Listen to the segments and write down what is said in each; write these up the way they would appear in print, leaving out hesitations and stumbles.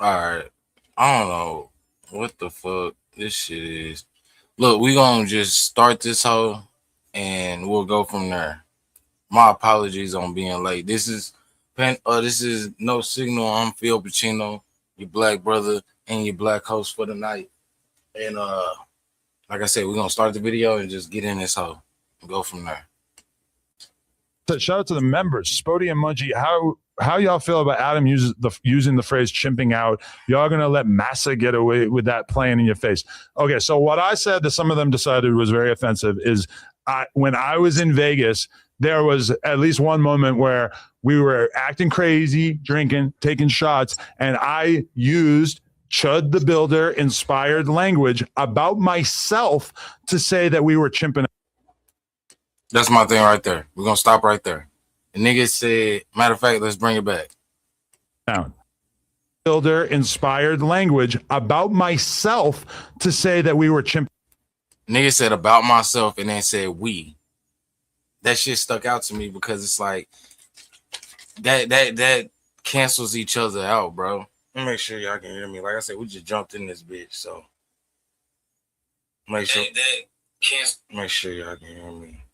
All right. I don't know what the fuck this shit is. Look, we gonna just start this hoe and we'll go from there. My apologies on being late. This is no signal. I'm Phil Pacino, your black brother and your black host for the night. And like I said, we're gonna start the video and just get in this hoe and go from there. So shout out to the members, Spody and Munchie. How y'all feel about Adam using the phrase chimping out? Y'all gonna let Massa get away with that playing in your face? Okay, so what I said that some of them decided was very offensive is when I was in Vegas, there was at least one moment where we were acting crazy, drinking, taking shots, and I used Chud the Builder inspired language about myself to say that we were chimping out. That's my thing right there. We're gonna stop right there. The nigga said, matter of fact, let's bring it back. Down. Builder inspired language about myself to say that we were chimping. Nigga said about myself and then said we. That shit stuck out to me because it's like that cancels each other out, bro. Let me make sure y'all can hear me. Like I said, we just jumped in this bitch, so make sure y'all can hear me.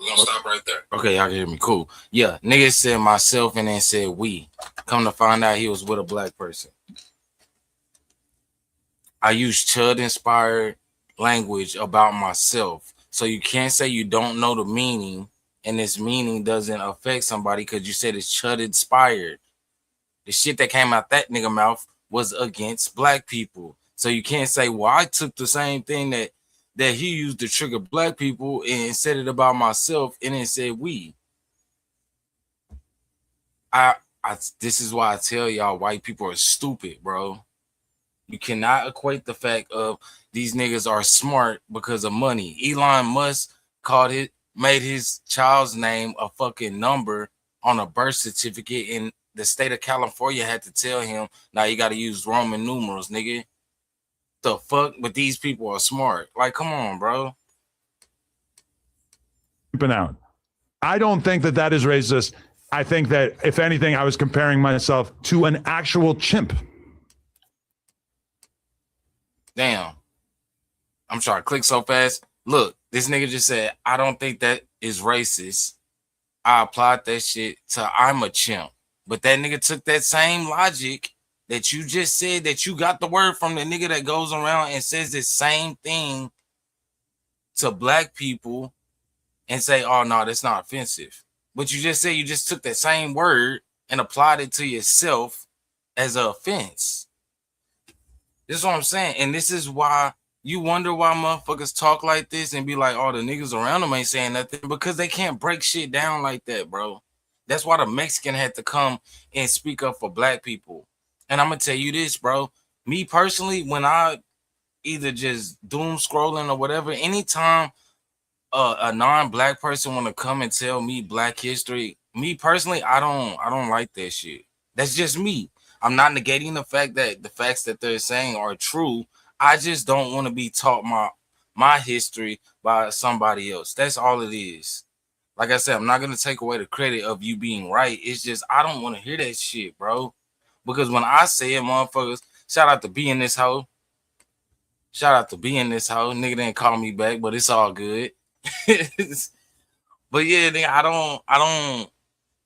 We're gonna stop right there. Okay, y'all can hear me. Cool. Yeah, nigga said myself and then said we. Come to find out he was with a black person. I use Chud inspired language about myself. So you can't say you don't know the meaning and this meaning doesn't affect somebody because you said it's Chud inspired. The shit that came out that nigga mouth was against black people. So you can't say, well, I took the same thing that he used to trigger black people and said it about myself and then said we. This is why I tell y'all white people are stupid, bro. You cannot equate the fact of these niggas are smart because of money. Elon Musk made his child's name a fucking number on a birth certificate, and the state of California had to tell him, now you got to use Roman numerals, nigga. The fuck? But these people are smart. Like, come on, bro. Out. I don't think that is racist. I think that, if anything, I was comparing myself to an actual chimp. Damn. I'm sorry, click so fast. Look, this nigga just said, I don't think that is racist. I applied that shit to I'm a chimp. But that nigga took that same logic that you just said, that you got the word from the nigga that goes around and says the same thing to black people and say, oh, no, that's not offensive. But you just said you just took that same word and applied it to yourself as an offense. This is what I'm saying. And this is why you wonder why motherfuckers talk like this and be like, oh, the niggas around them ain't saying nothing, because they can't break shit down like that, bro. That's why the Mexican had to come and speak up for black people. And I'm going to tell you this, bro. Me personally, when I either just doom scrolling or whatever, anytime a non-black person want to come and tell me black history, me personally, I don't like that shit. That's just me. I'm not negating the fact that the facts that they're saying are true. I just don't want to be taught my history by somebody else. That's all it is. Like I said, I'm not going to take away the credit of you being right. It's just I don't want to hear that shit, bro. Because when I say it, motherfuckers, shout out to being this hoe. Shout out to being this hoe. Nigga didn't call me back, but it's all good. But yeah, nigga, I don't,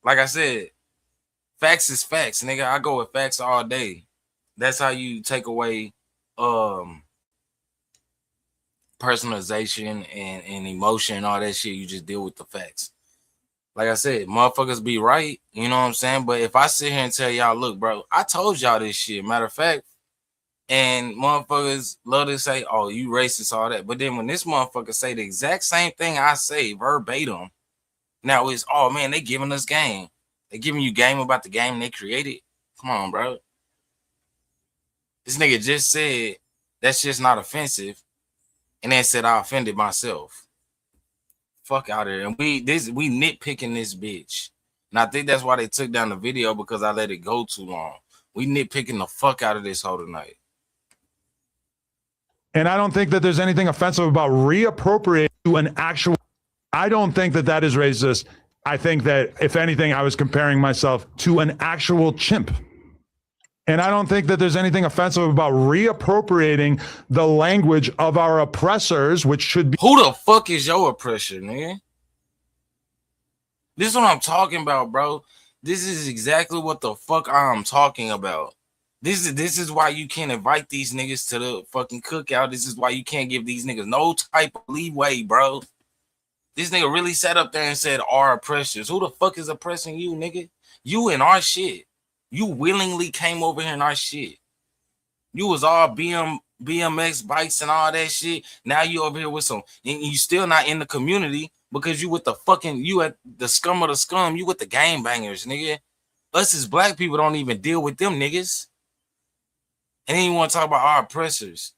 like I said, facts is facts, nigga. I go with facts all day. That's how you take away personalization and emotion and all that shit. You just deal with the facts. Like I said, motherfuckers be right, you know what I'm saying? But if I sit here and tell y'all, look, bro, I told y'all this shit, matter of fact, and motherfuckers love to say, oh, you racist, all that. But then when this motherfucker say the exact same thing I say verbatim, now it's, oh, man, they giving us game. They giving you game about the game they created. Come on, bro. This nigga just said that's just not offensive, and then said I offended myself. Fuck out of here. And we nitpicking this bitch. And I think that's why they took down the video, because I let it go too long. We nitpicking the fuck out of this whole tonight. And I don't think that there's anything offensive about reappropriating to an actual. I don't think that is racist. I think that if anything, I was comparing myself to an actual chimp. And I don't think that there's anything offensive about reappropriating the language of our oppressors, which should be. Who the fuck is your oppressor, nigga? This is what I'm talking about, bro. This is exactly what the fuck I'm talking about. This is why you can't invite these niggas to the fucking cookout. This is why you can't give these niggas no type of leeway, bro. This nigga really sat up there and said our oppressors. Who the fuck is oppressing you, nigga? You and our shit. You willingly came over here in our shit. You was all BMX bikes and all that shit. Now you over here with some, and you still not in the community because you with the fucking, you at the scum of the scum. You with the game bangers, nigga. Us as black people don't even deal with them niggas. And then you want to talk about our oppressors.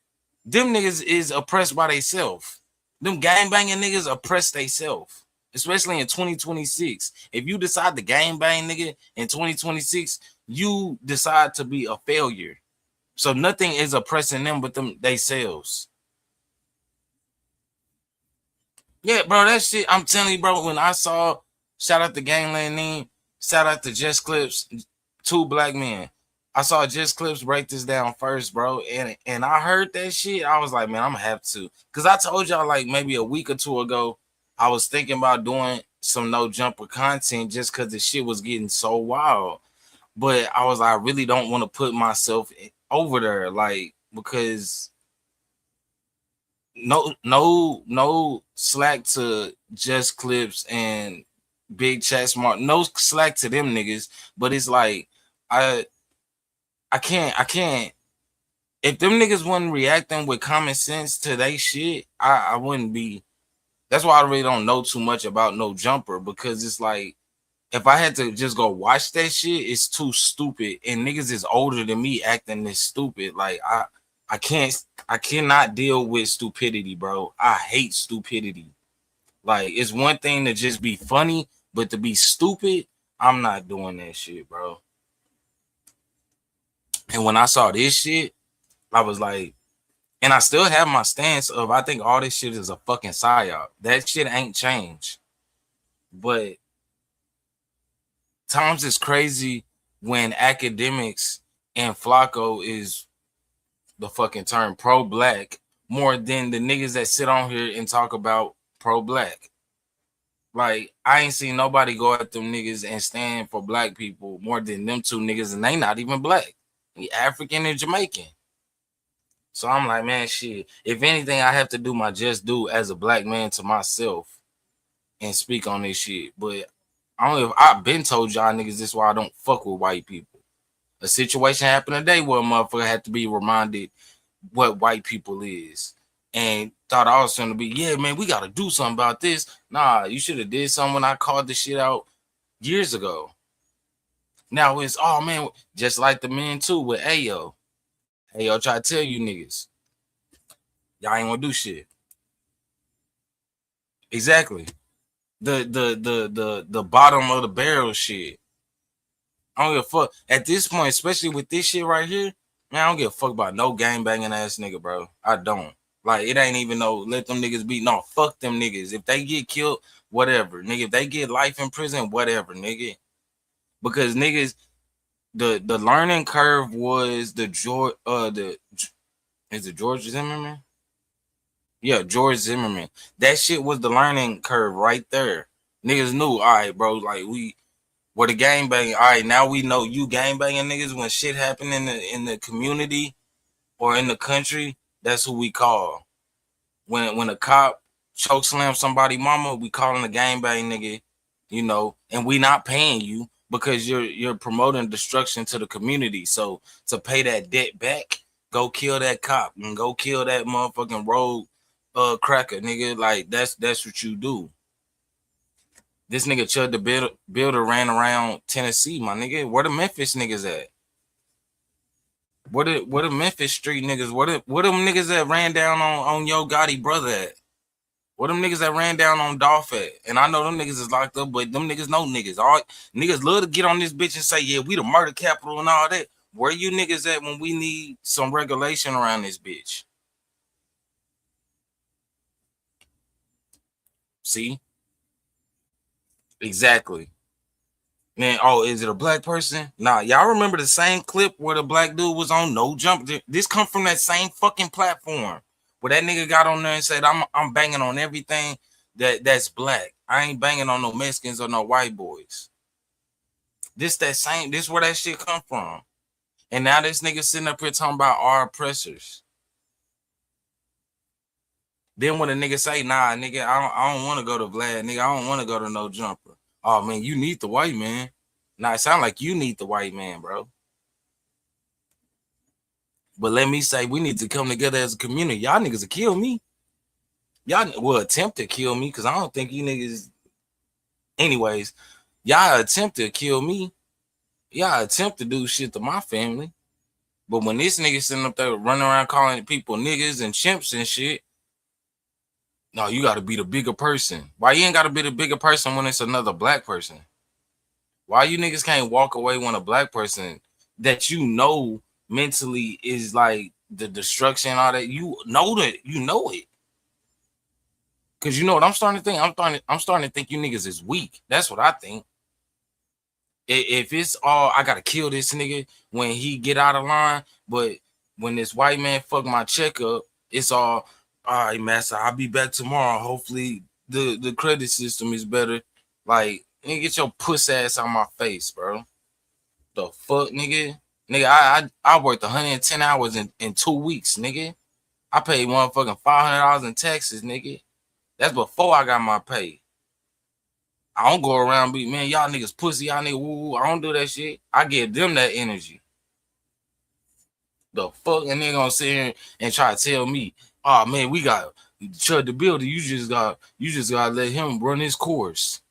Them niggas is oppressed by themselves. Them gang banging niggas oppress themselves, especially in 2026. If you decide to gang bang, nigga, in 2026, you decide to be a failure. So nothing is oppressing them but them themselves. Yeah, bro, that shit, I'm telling you, bro, when I saw, shout out to Gangland Name, shout out to Just Clips, 2 black men. I saw Just Clips break this down first, bro. And I heard that shit. I was like, man, I'm gonna have to. Cause I told y'all like maybe a week or two ago, I was thinking about doing some no jumper content just because the shit was getting so wild. But I was like, I really don't want to put myself over there, like, because no slack to Just Clips and Big Chat Smart, no slack to them niggas. But it's like I can't. If them niggas wasn't reacting with common sense to they shit, I wouldn't be. That's why I really don't know too much about no jumper, because it's like if I had to just go watch that shit, it's too stupid. And niggas is older than me acting this stupid. Like I cannot deal with stupidity, bro. I hate stupidity. Like it's one thing to just be funny, but to be stupid, I'm not doing that shit, bro. And when I saw this shit, I was like, and I still have my stance of I think all this shit is a fucking psyop. That shit ain't changed. But times is crazy when academics and Flacco is the fucking term pro-black more than the niggas that sit on here and talk about pro-black. Like, I ain't seen nobody go at them niggas and stand for black people more than them 2 niggas, and they not even black. They African and Jamaican. So I'm like, man, shit. If anything, I have to do my just due as a black man to myself and speak on this shit. But I don't know if I've been told y'all niggas this is why I don't fuck with white people. A situation happened today where a motherfucker had to be reminded what white people is. And thought I was going to be, yeah, man, we got to do something about this. Nah, you should have did something when I called this shit out years ago. Now it's, oh, man, just like the men too with Ayo. Ayo try to tell you niggas, y'all ain't want to do shit. Exactly. The bottom of the barrel shit. I don't give a fuck. At this point, especially with this shit right here, man, I don't give a fuck about no gang banging ass nigga, bro. I don't. Like, it ain't even no let them niggas be. No, fuck them niggas. If they get killed, whatever. Nigga, if they get life in prison, whatever, nigga. Because niggas, the learning curve was is it George Zimmerman? Yeah, George Zimmerman. That shit was the learning curve right there. Niggas knew, all right, bro, like we're the gang banging. All right, now we know you gang banging niggas when shit happen in the community or in the country. That's who we call. When a cop choke slam somebody mama, we calling a gang bang nigga, you know, and we not paying you because you're promoting destruction to the community. So to pay that debt back, go kill that cop and go kill that motherfucking rogue cracker, nigga. Like that's what you do. This nigga Chud the Builder ran around Tennessee, my nigga. Where the Memphis niggas at? Where the Memphis street niggas? Where them niggas that ran down on Yo Gotti brother at? Where them niggas that ran down on Dolph at? And I know them niggas is locked up, but them niggas know niggas. All niggas love to get on this bitch and say, yeah, we the murder capital and all that. Where you niggas at when we need some regulation around this bitch? See? Exactly. Man, oh, is it a black person? Nah, y'all remember the same clip where the black dude was on No Jump? This come from that same fucking platform where that nigga got on there and said, I'm banging on everything that's black. I ain't banging on no Mexicans or no white boys. This where that shit come from. And now this nigga sitting up here talking about our oppressors. Then when a nigga say, nah, nigga, I don't want to go to Vlad, nigga, I don't want to go to No Jumper. Oh man, you need the white man. Nah, it sound like you need the white man, bro. But let me say, we need to come together as a community. Y'all niggas will kill me. Y'all will attempt to kill me because I don't think you niggas. Anyways, y'all attempt to kill me. Y'all attempt to do shit to my family. But when this nigga sitting up there running around calling people niggas and chimps and shit, no, you got to be the bigger person. Why you ain't got to be the bigger person when it's another black person? Why you niggas can't walk away when a black person that you know mentally is like the destruction and all that, you know it. Cause you know what I'm starting to think? I'm starting to think you niggas is weak. That's what I think. If it's all I gotta kill this nigga when he get out of line, but when this white man fuck my check up, it's all right, master. I'll be back tomorrow. Hopefully the credit system is better. Like, nigga, get your puss ass on my face, bro. The fuck, nigga? Nigga, I worked 110 hours in 2 weeks, nigga. I paid motherfucking $500 in taxes, nigga. That's before I got my pay. I don't go around be, man, y'all niggas pussy, y'all niggas woo. I don't do that shit. I give them that energy. The fuck, and they gonna sit here and try to tell me, oh man, we got shut the building. You just gotta let him run his course.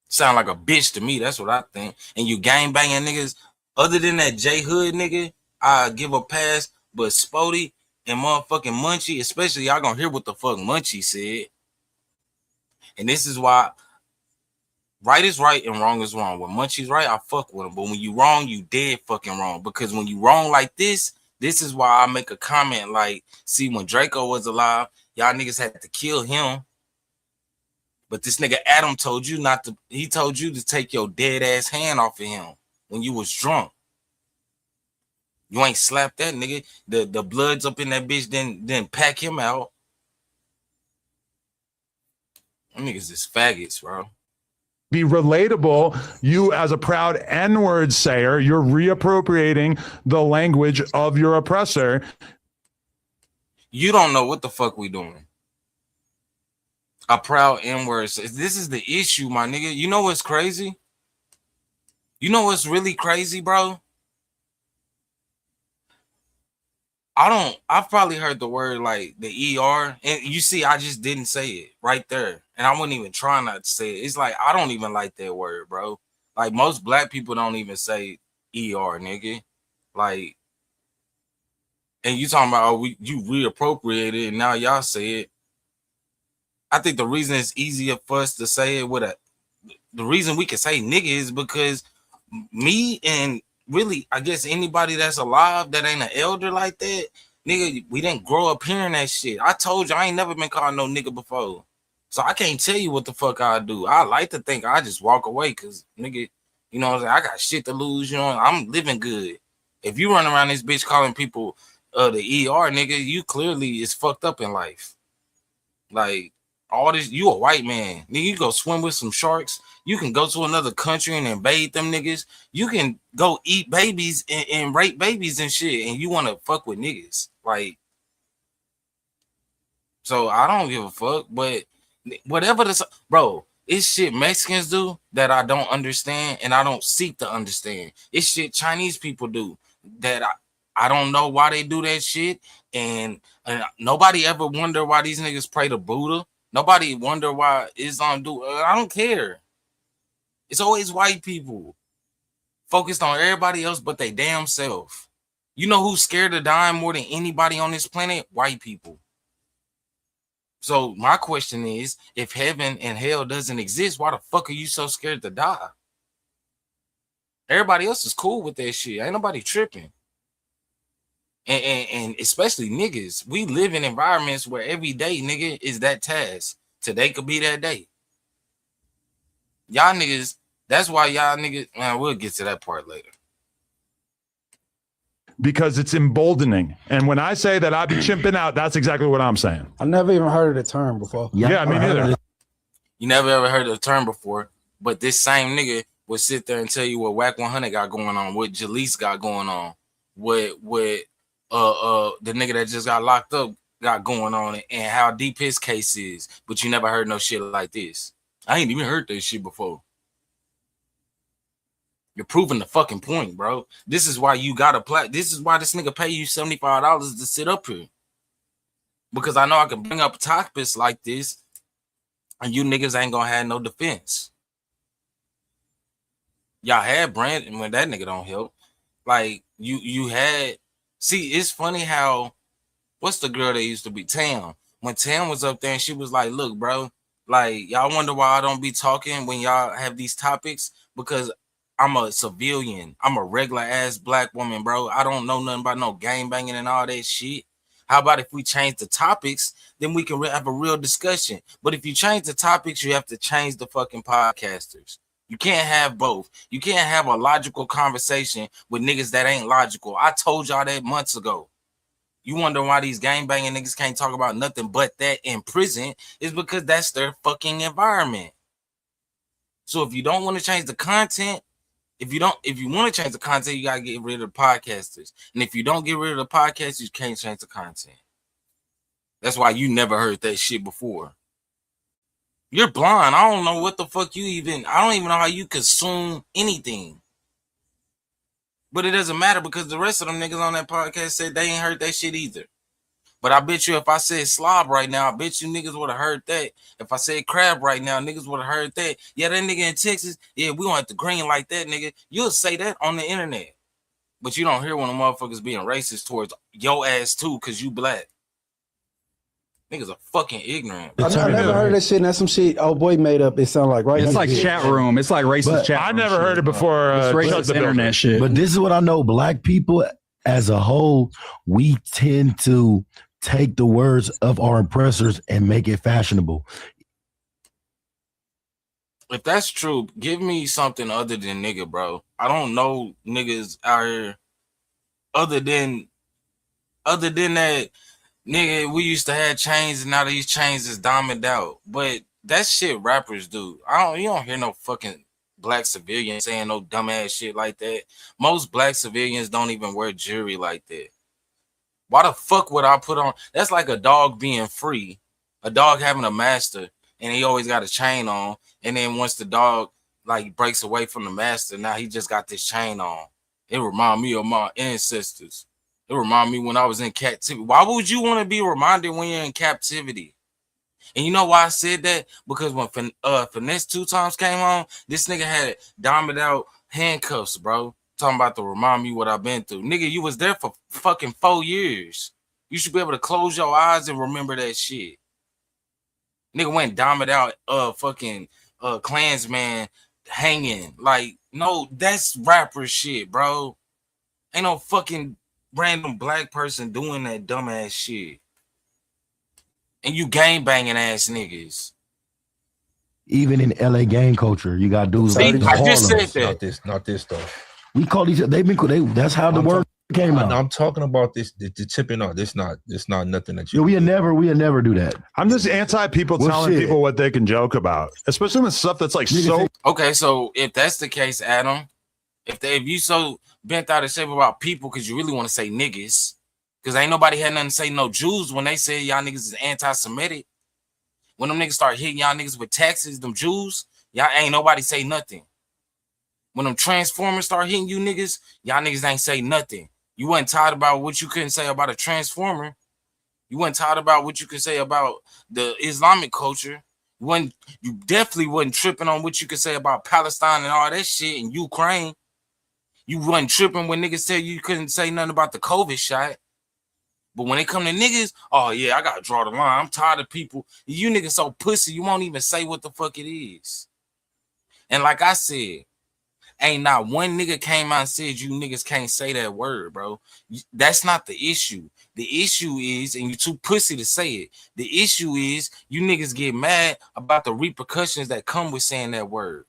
Sound like a bitch to me. That's what I think. And you gang banging niggas. Other than that J Hood nigga, I give a pass. But Spody and motherfucking Munchie, especially y'all gonna hear what the fuck Munchie said. And this is why right is right and wrong is wrong. When Munchie's right, I fuck with him. But when you wrong, you dead fucking wrong. Because when you wrong like this is why I make a comment like, see, when Draco was alive, y'all niggas had to kill him. But this nigga Adam told you not to, he told you to take your dead ass hand off of him when you was drunk. You ain't slapped that nigga. The blood's up in that bitch, then pack him out. Them niggas is faggots, bro. Be relatable. You, as a proud N-word sayer, you're reappropriating the language of your oppressor. You don't know what the fuck we doing. A proud N-word. This is the issue, my nigga. You know what's crazy? You know what's really crazy, bro? I've probably heard the word like the ER, and you see, I just didn't say it right there. And I wasn't even trying not to say it. It's like, I don't even like that word, bro. Like, most black people don't even say ER, nigga. Like, and you talking about, oh, you reappropriated and now y'all say it. I think the reason it's easier for us to say it the reason we can say nigga is because me and really, I guess anybody that's alive that ain't an elder like that, nigga, we didn't grow up hearing that shit. I told you I ain't never been called no nigga before. So I can't tell you what the fuck I do. I like to think I just walk away because, nigga, you know what I'm saying? I got shit to lose, you know, I'm living good. If you run around this bitch calling people the ER, nigga, you clearly is fucked up in life. Like, all this, you a white man. Nigga, you go swim with some sharks. You can go to another country and invade them niggas. You can go eat babies and rape babies and shit. And you want to fuck with niggas. Like, so I don't give a fuck. But whatever this, bro, it's shit Mexicans do that I don't understand and I don't seek to understand. It's shit Chinese people do that I don't know why they do that shit. And nobody ever wonder why these niggas pray to Buddha. Nobody wonder why Islam do. I don't care. It's always white people focused on everybody else but they damn self. You know who's scared of dying more than anybody on this planet? White people. So my question is, if heaven and hell doesn't exist, why the fuck are you so scared to die? Everybody else is cool with that shit. Ain't nobody tripping. And especially niggas. We live in environments where every day, nigga, is that task. Today could be that day. Y'all niggas, that's why y'all niggas, man, we'll get to that part later. Because it's emboldening. And when I say that I be chimping out, that's exactly what I'm saying. I never even heard of the term before. Yeah, me neither. You never ever heard of the term before, but this same nigga would sit there and tell you what Whack 100 got going on, what Jaleese got going on, what the nigga that just got locked up got going on, and how deep his case is. But you never heard no shit like this. I ain't even heard this shit before. You're proving the fucking point, bro. This is why you gotta play. This is why this nigga pay you $75 to sit up here. Because I know I can bring up topics like this, and you niggas ain't gonna have no defense. Y'all had Brandon when that nigga don't help. Like you had. See, it's funny how what's the girl that used to be Tam? When Tam was up there and she was like, "Look, bro, like y'all wonder why I don't be talking when y'all have these topics because." I'm a civilian. I'm a regular ass black woman, bro. I don't know nothing about no gang banging and all that shit. How about if we change the topics, then we can have a real discussion. But if you change the topics, you have to change the fucking podcasters. You can't have both. You can't have a logical conversation with niggas that ain't logical. I told y'all that months ago. You wonder why these gang banging niggas can't talk about nothing but that in prison is because that's their fucking environment. So if you don't want to change the content, if you want to change the content, you gotta get rid of the podcasters. And if you don't get rid of the podcasters, you can't change the content. That's why you never heard that shit before. You're blind. I don't know what the fuck I don't even know how you consume anything. But it doesn't matter because the rest of them niggas on that podcast said they ain't heard that shit either. But I bet you if I said slob right now, I bet you niggas would have heard that. If I said crab right now, niggas would have heard that. Yeah, that nigga in Texas, yeah, we don't have to green like that, nigga. You'll say that on the internet. But you don't hear one of motherfuckers being racist towards your ass too, because you black. Niggas are fucking ignorant. I never heard of that shit. And that's some shit old boy made up. It sounds like, right? It's like chat room. It's like racist chat room. I never heard it before. It's racist internet shit. But this is what I know. Black people as a whole, we tend to take the words of our oppressors and make it fashionable. If that's true, give me something other than nigga, bro. I don't know niggas out here other than that nigga. We used to have chains and now these chains is diamond out. But that shit rappers do. You don't hear no fucking black civilians saying no dumbass shit like that. Most black civilians don't even wear jewelry like that. Why the fuck would I put on? That's like a dog being free, a dog having a master, and he always got a chain on. And then once the dog like breaks away from the master, now he just got this chain on. It remind me of my ancestors. It remind me when I was in captivity. Why would you want to be reminded when you're in captivity? And you know why I said that? Because when Finesse 2 Times came on, this nigga had diamond out handcuffs, bro. Talking about to remind me what I've been through. Nigga, you was there for fucking 4 years. You should be able to close your eyes and remember that shit. Nigga went diamond out fucking Klansman hanging. Like, no, that's rapper shit, bro. Ain't no fucking random black person doing that dumbass shit. And you gang banging ass niggas. Even in LA gang culture, you got dudes like I just said that. Not this though. We call these. That's how the word came out. I'm talking about this. The tipping off. It's not nothing that you. We'll never do that. I'm just anti people telling people what they can joke about, especially when stuff that's like so. Okay, so if that's the case, Adam, if you so bent out of shape about people because you really want to say niggas, because ain't nobody had nothing to say no Jews when they said y'all niggas is anti-Semitic. When them niggas start hitting y'all niggas with taxes, them Jews, y'all ain't nobody say nothing. When them Transformers start hitting you niggas, y'all niggas ain't say nothing. You wasn't tired about what you couldn't say about a Transformer. You wasn't tired about what you could say about the Islamic culture. You definitely wasn't tripping on what you could say about Palestine and all that shit in Ukraine. You wasn't tripping when niggas tell you couldn't say nothing about the COVID shot. But when it come to niggas, oh yeah, I gotta draw the line. I'm tired of people. You niggas so pussy, you won't even say what the fuck it is. And like I said, ain't not one nigga came out and said you niggas can't say that word, bro. That's not the issue. The issue is, and you too pussy to say it, the issue is you niggas get mad about the repercussions that come with saying that word.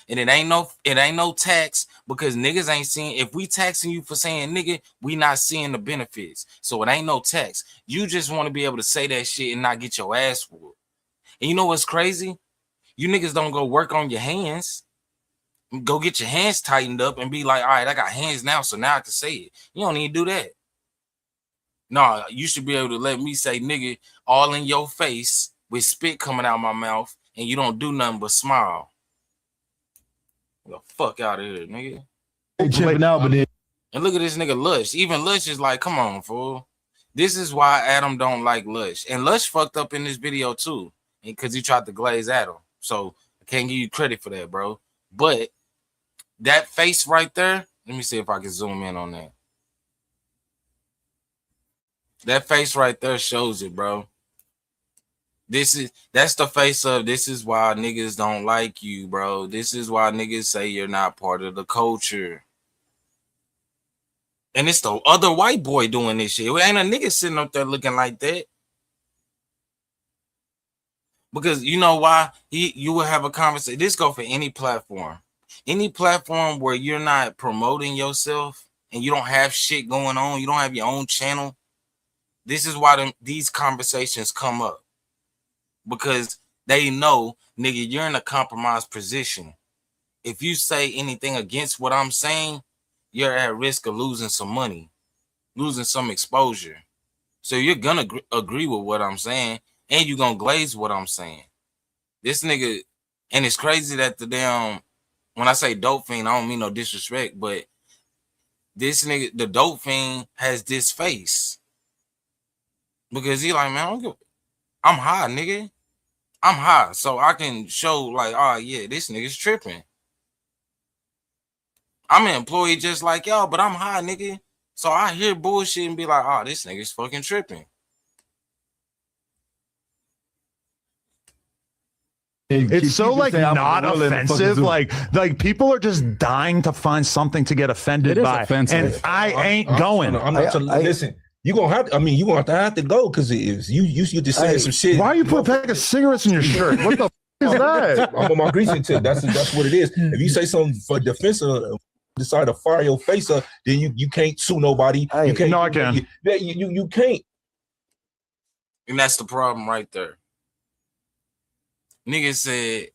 And it ain't no tax because niggas ain't seeing. If we taxing you for saying nigga, we not seeing the benefits. So it ain't no tax. You just want to be able to say that shit and not get your ass whooped. And you know what's crazy? You niggas don't go work on your hands. Go get your hands tightened up and be like, all right, I got hands now, so now I can say it. You don't need to do that. No, you should be able to let me say nigga all in your face with spit coming out my mouth and you don't do nothing but smile. The fuck out of here, nigga. They chipping out, but then And look at this nigga Lush. Even Lush is like, come on, fool. This is why Adam don't like Lush. And Lush fucked up in this video too. Because he tried to glaze Adam. So I can't give you credit for that, bro. But that face right there, let me see if I can zoom in on that. That face right there shows it, bro. That's the face of this is why niggas don't like you, bro. This is why niggas say you're not part of the culture. And it's the other white boy doing this shit. It ain't a nigga sitting up there looking like that. Because you know why? You will have a conversation. This go for any platform. Any platform where you're not promoting yourself and you don't have shit going on, you don't have your own channel. This is why these conversations come up. Because they know, nigga, you're in a compromised position. If you say anything against what I'm saying, you're at risk of losing some money, losing some exposure. So you're gonna agree with what I'm saying, and you're gonna glaze what I'm saying. This nigga, and it's crazy that the damn, when I say dope fiend, I don't mean no disrespect, but this nigga, the dope fiend, has this face. Because he like, man, I'm high, nigga. I'm high, so I can show like, oh yeah, this nigga's tripping. I'm an employee just like y'all, but I'm high, nigga. So I hear bullshit and be like, oh, this nigga's fucking tripping. It's so like not offensive. Like people are just dying to find something to get offended by. Offensive. And I ain't going. I'm not listen. You gonna have to, I mean, you gonna have to go because if you just saying some shit. Why you put a pack of cigarettes in your shirt? What the is that? I'm on my greasing tip. That's what it is. If you say something for defense of decide to fire your face up, then you can't sue nobody. You can't. No, I can. You can't. And that's the problem right there. Nigga said,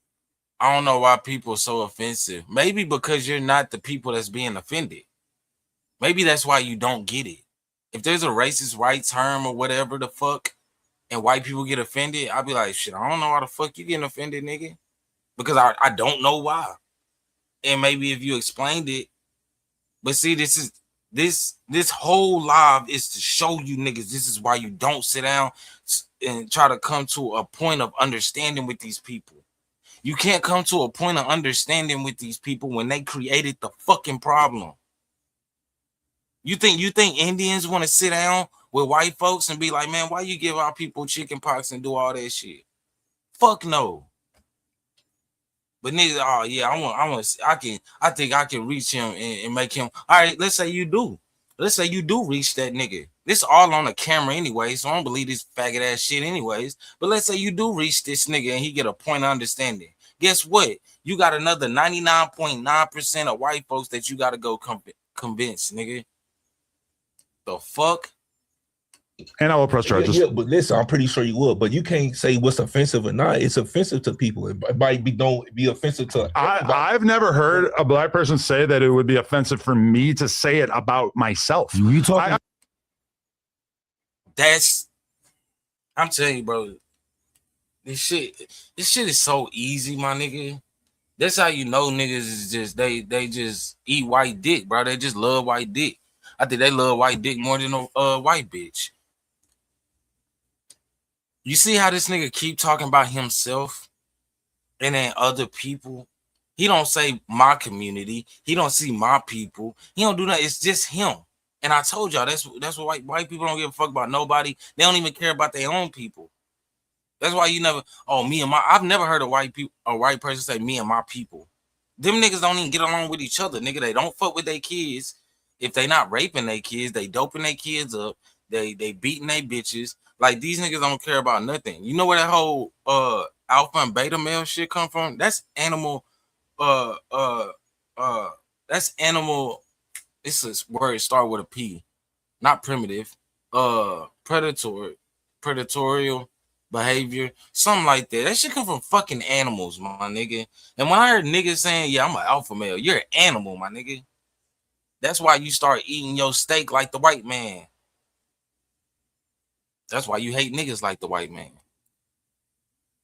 I don't know why people are so offensive. Maybe because you're not the people that's being offended. Maybe that's why you don't get it. If there's a racist right term or whatever the fuck, and white people get offended, I'll be like, shit, I don't know why the fuck you getting offended, nigga. Because I don't know why. And maybe if you explained it, but see, this whole live is to show you niggas this is why you don't sit down and try to come to a point of understanding with these people. You can't come to a point of understanding with these people when they created the fucking problem. You think Indians want to sit down with white folks and be like, man, why you give our people chicken pox and do all that shit? Fuck no. But niggas, oh yeah, I think I can reach him and make him. All right, let's say you do. Let's say you do reach that nigga. This all on the camera anyway, so I don't believe this faggot ass shit anyways. But let's say you do reach this nigga and he get a point of understanding. Guess what? You got another 99.9% of white folks that you got to go convince, nigga. The fuck? And I will press charges. Yeah, but listen, I'm pretty sure you will. But you can't say what's offensive or not. It's offensive to people. It might don't be offensive to. I've never heard a black person say that it would be offensive for me to say it about myself. You talking? I'm telling you, bro. This shit is so easy, my nigga. That's how you know niggas is just they just eat white dick, bro. They just love white dick. I think they love white dick more than a white bitch. You see how this nigga keep talking about himself and then other people? He don't say my community. He don't see my people. He don't do that. It's just him. And I told y'all that's what white people don't give a fuck about nobody. They don't even care about their own people. That's why you never. Oh, me and my. I've never heard a white person say me and my people. Them niggas don't even get along with each other, nigga. They don't fuck with their kids. If they not raping their kids, they doping their kids up. They beating their bitches. Like these niggas don't care about nothing. You know where that whole alpha and beta male shit come from? That's animal that's animal. It's a word start with a P, not primitive. Predatorial behavior, something like that. That shit come from fucking animals, my nigga. And when I heard niggas saying, "Yeah, I'm an alpha male," you're an animal, my nigga. That's why you start eating your steak like the white man. That's why you hate niggas like the white man.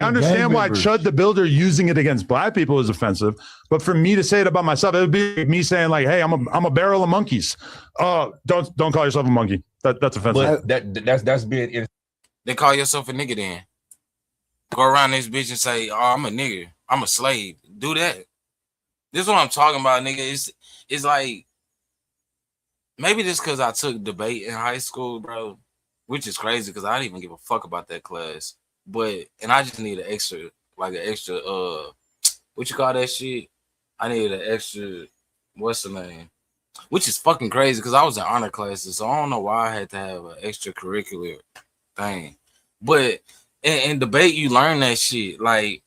I understand why Chud the Builder using it against black people is offensive, but for me to say it about myself, it would be me saying like, "Hey, I'm a barrel of monkeys." Don't call yourself a monkey. That's offensive. But that's being. They call yourself a nigga then. Go around this bitch and say, "Oh, I'm a nigga. I'm a slave." Do that. This is what I'm talking about, nigga. It's like maybe just because I took debate in high school, bro, which is crazy because I didn't even give a fuck about that class. And I just need an extra, what you call that shit? I need an extra, what's the name? Which is fucking crazy because I was in honor classes, so I don't know why I had to have an extracurricular thing. But in debate, you learn that shit. Like,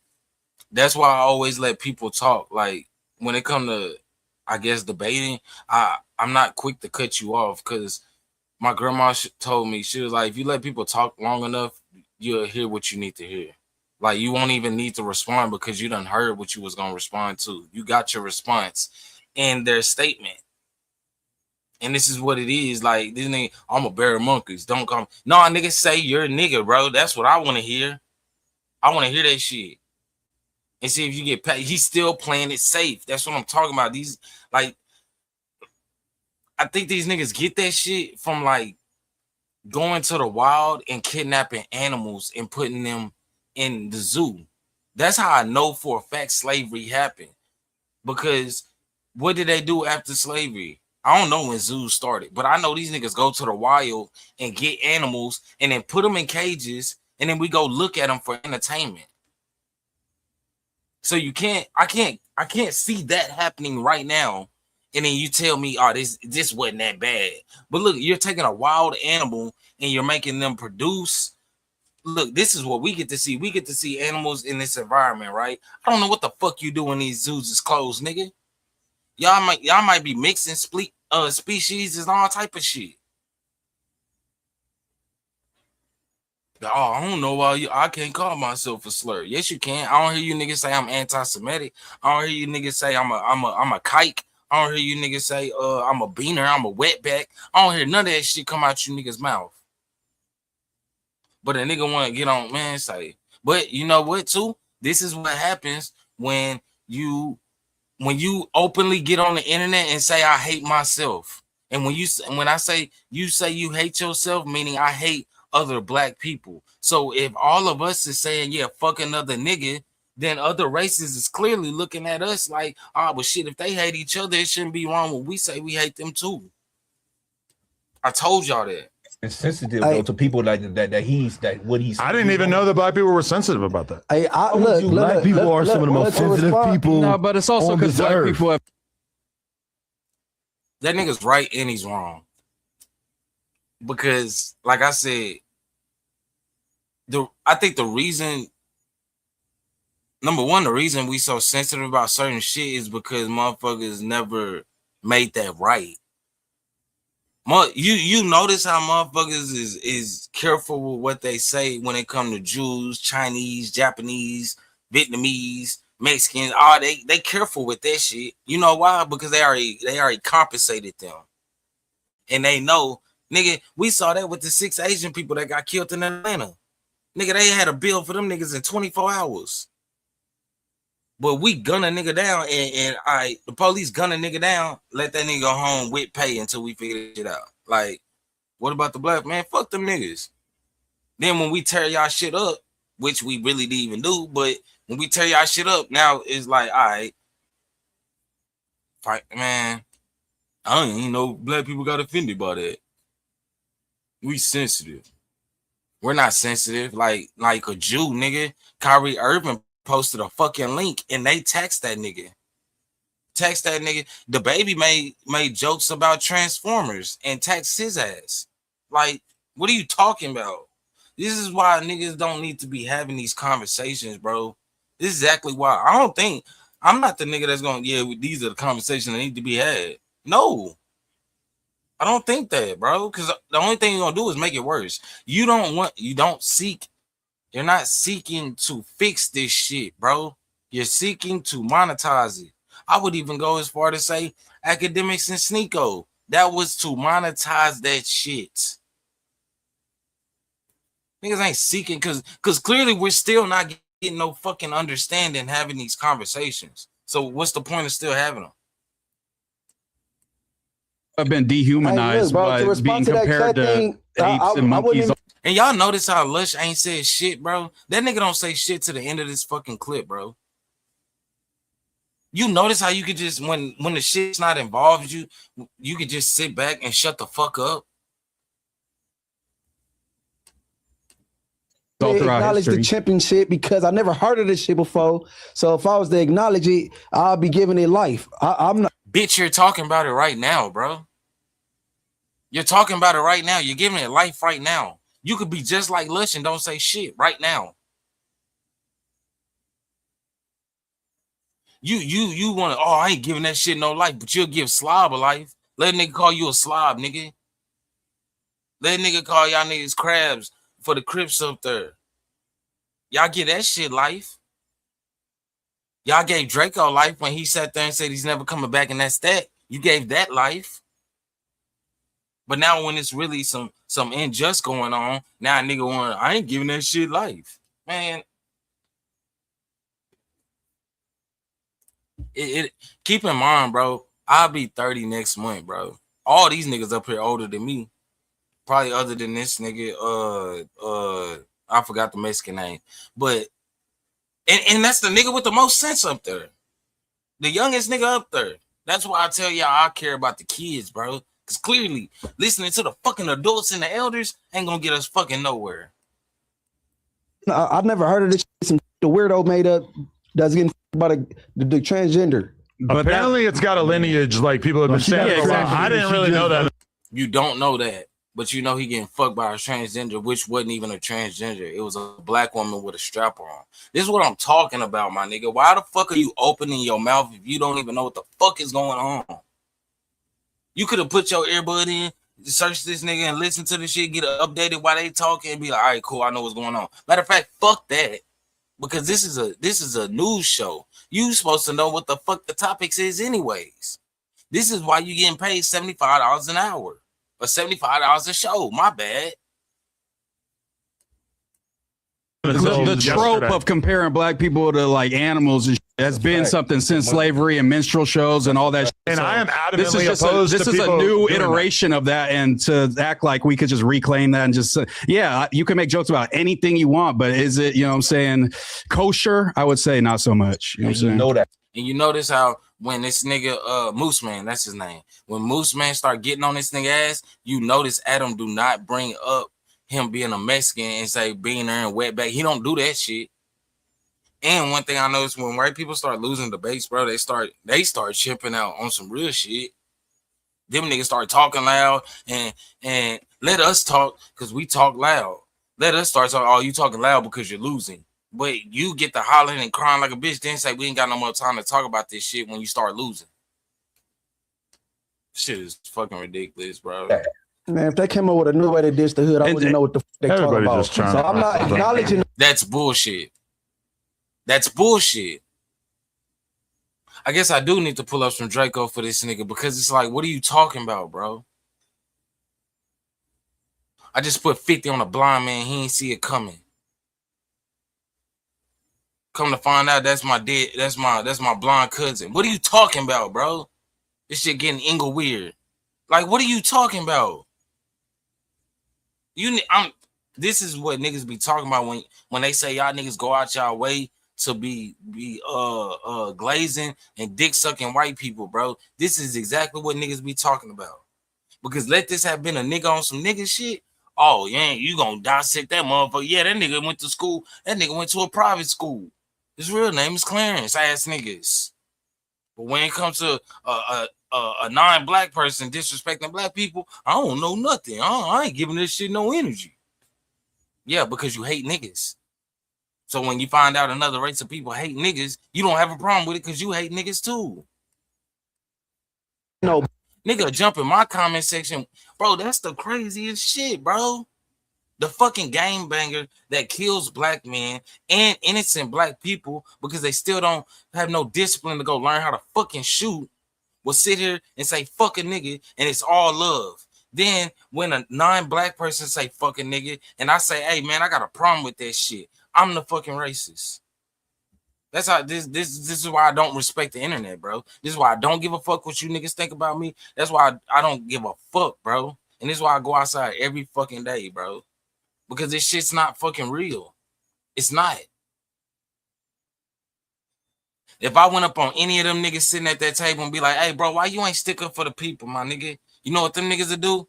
that's why I always let people talk. Like, when it come to, I guess, debating, I'm not quick to cut you off because my grandma told me, she was like, if you let people talk long enough, you'll hear what you need to hear. Like, you won't even need to respond because you done heard what you was going to respond to. You got your response in their statement. And this is what it is. Like, this nigga, I'm a bear of monkeys. Don't come. No, nigga, say you're a nigga, bro. That's what I want to hear. I want to hear that shit. And see if you get paid. He's still playing it safe. That's what I'm talking about. These, like, I think these niggas get that shit from, like, going to the wild and kidnapping animals and putting them in the zoo. That's how I know for a fact slavery happened. Because what did they do after slavery? I don't know when zoos started, but I know these niggas go to the wild and get animals and then put them in cages and then we go look at them for entertainment. So I can't see that happening right now. And then you tell me, oh, this wasn't that bad. But look, you're taking a wild animal and you're making them produce. Look, this is what we get to see. We get to see animals in this environment, right? I don't know what the fuck you do when these zoos is closed, nigga. Y'all might be mixing species and all type of shit. Oh, I don't know why I can't call myself a slur. Yes, you can. I don't hear you niggas say I'm anti-Semitic. I don't hear you niggas say I'm a kike. I don't hear you niggas say I'm a beaner, I'm a wetback. I don't hear none of that shit come out you niggas' mouth. But a nigga want to get on, man, say. But you know what, too? This is what happens when you openly get on the internet and say I hate myself. And when I say you hate yourself, meaning I hate other black people. So if all of us is saying, yeah, fuck another nigga, then other races is clearly looking at us like, but shit, if they hate each other, it shouldn't be wrong when we say we hate them too. I told y'all that. It's sensitive though to people like that. I didn't even know that black people were sensitive about that. Black people are some of the most sensitive people. No, but it's also because black people have. That nigga's right and he's wrong. Because, like I said, I think the reason, number one, the reason we so sensitive about certain shit is because motherfuckers never made that right. You notice how motherfuckers is careful with what they say when it comes to Jews, Chinese, Japanese, Vietnamese, Mexicans. They careful with that shit. You know why? Because they already compensated them, and they know, nigga. We saw that with the 6 Asian people that got killed in Atlanta. Nigga, they had a bill for them niggas in 24 hours. But we gun a nigga down, and the police gun a nigga down, let that nigga go home with pay until we figure this shit out. Like, what about the black man? Fuck them niggas. Then when we tear y'all shit up, which we really didn't even do, but when we tear y'all shit up, now it's like, all right, fight, man. I don't even know black people got offended by that. We sensitive. We're not sensitive like a Jew, nigga. Kyrie Irving posted a fucking link and they text that nigga. The baby made jokes about Transformers and text his ass. Like, what are you talking about? This is why niggas don't need to be having these conversations, bro. This is exactly why. I don't think I'm not the nigga that's going, yeah, these are the conversations that need to be had. No. I don't think that, bro, because the only thing you're going to do is make it worse. You're not seeking to fix this shit, bro. You're seeking to monetize it. I would even go as far to say Academics and Sneeko. That was to monetize that shit. Niggas ain't seeking because clearly we're still not getting no fucking understanding having these conversations. So what's the point of still having them? I've been dehumanized by being compared to apes and monkeys. And y'all notice how Lush ain't said shit, bro? That nigga don't say shit to the end of this fucking clip, bro. You notice how you could just, when the shit's not involved, you could just sit back and shut the fuck up. Acknowledge the championship because I never heard of this shit before. So if I was to acknowledge it, I'll be giving it life. I'm not. Bitch, you're talking about it right now, bro. You're talking about it right now. You're giving it life right now. You could be just like Lush and don't say shit right now. You want to, oh, I ain't giving that shit no life, but you'll give slob a life. Let a nigga call you a slob, nigga. Let a nigga call y'all niggas crabs for the Crips up there. Y'all get that shit life. Y'all gave Draco life when he sat there and said he's never coming back, and that's that. You gave that life. But now when it's really some unjust going on, now a nigga want, I ain't giving that shit life. Man. Keep in mind, bro, I'll be 30 next month, bro. All these niggas up here older than me. Probably other than this nigga, I forgot the Mexican name. But and that's the nigga with the most sense up there. The youngest nigga up there. That's why I tell y'all I care about the kids, bro. Because clearly listening to the fucking adults and the elders ain't gonna get us fucking nowhere. I've never heard of this shit. The weirdo made up that's getting about the transgender. But apparently it's got a lineage like people have been saying for a while. I didn't really know that. You don't know that, but you know he getting fucked by a transgender, which wasn't even a transgender. It was a black woman with a strap on. This is what I'm talking about, my nigga. Why the fuck are you opening your mouth if you don't even know what the fuck is going on? You could have put your earbud in, search this nigga and listen to the shit, get updated while they talking and be like, all right, cool, I know what's going on. Matter of fact, fuck that. Because this is a news show. You supposed to know what the fuck the topics is anyways. This is why you getting paid $75 an hour or $75 a show. My bad. The trope of comparing black people to like animals has been something since slavery and minstrel shows and all that shit. And so I am adamantly opposed to this is a new iteration of that, and to act like we could just reclaim that and just yeah, you can make jokes about anything you want, but is it, you know what I'm saying, kosher? I would say not so much. You know what I'm saying? Know that. And you notice how when this nigga Moose Man, that's his name, when Moose Man start getting on this nigga ass, you notice Adam do not bring up him being a Mexican and say being there and wetback. He don't do that shit. And one thing I noticed, when white people start losing debates, bro, they start chipping out on some real shit. Them niggas start talking loud and let us talk because we talk loud. Let us start talking. Oh, you talking loud because you're losing. But you get to hollering and crying like a bitch, then say we ain't got no more time to talk about this shit when you start losing. Shit is fucking ridiculous, bro. Man, if they came up with a new way to dish the hood, I wouldn't know what the fuck they talking about. So I'm not acknowledging. That's bullshit. That's bullshit. I guess I do need to pull up some Draco for this nigga because it's like, what are you talking about, bro? I just put 50 on a blind man. He ain't see it coming. Come to find out, that's my blind cousin. What are you talking about, bro? This shit getting Ingle weird. Like, what are you talking about? This is what niggas be talking about when they say y'all niggas go out y'all way to be glazing and dick sucking white people, bro. This is exactly what niggas be talking about. Because let this have been a nigga on some nigga shit. Oh, yeah, you gonna dissect that motherfucker. Yeah, that nigga went to school. That nigga went to a private school. His real name is Clarence, ass niggas. But when it comes to a non-black person disrespecting black people, I don't know nothing. I ain't giving this shit no energy. Yeah, because you hate niggas. So when you find out another race of people hate niggas, you don't have a problem with it because you hate niggas too. No, Nigga jump in my comment section, bro. That's the craziest shit, bro. The fucking game banger that kills black men and innocent black people because they still don't have no discipline to go learn how to fucking shoot will sit here and say fuck a nigga and it's all love. Then when a non-black person say fuck a nigga and I say, hey man, I got a problem with that shit, I'm the fucking racist. That's how this is why I don't respect the internet, bro. This is why I don't give a fuck what you niggas think about me. That's why I don't give a fuck, bro. And this is why I go outside every fucking day, bro. Because this shit's not fucking real. It's not. If I went up on any of them niggas sitting at that table and be like, hey, bro, why you ain't stick up for the people, my nigga? You know what them niggas will do?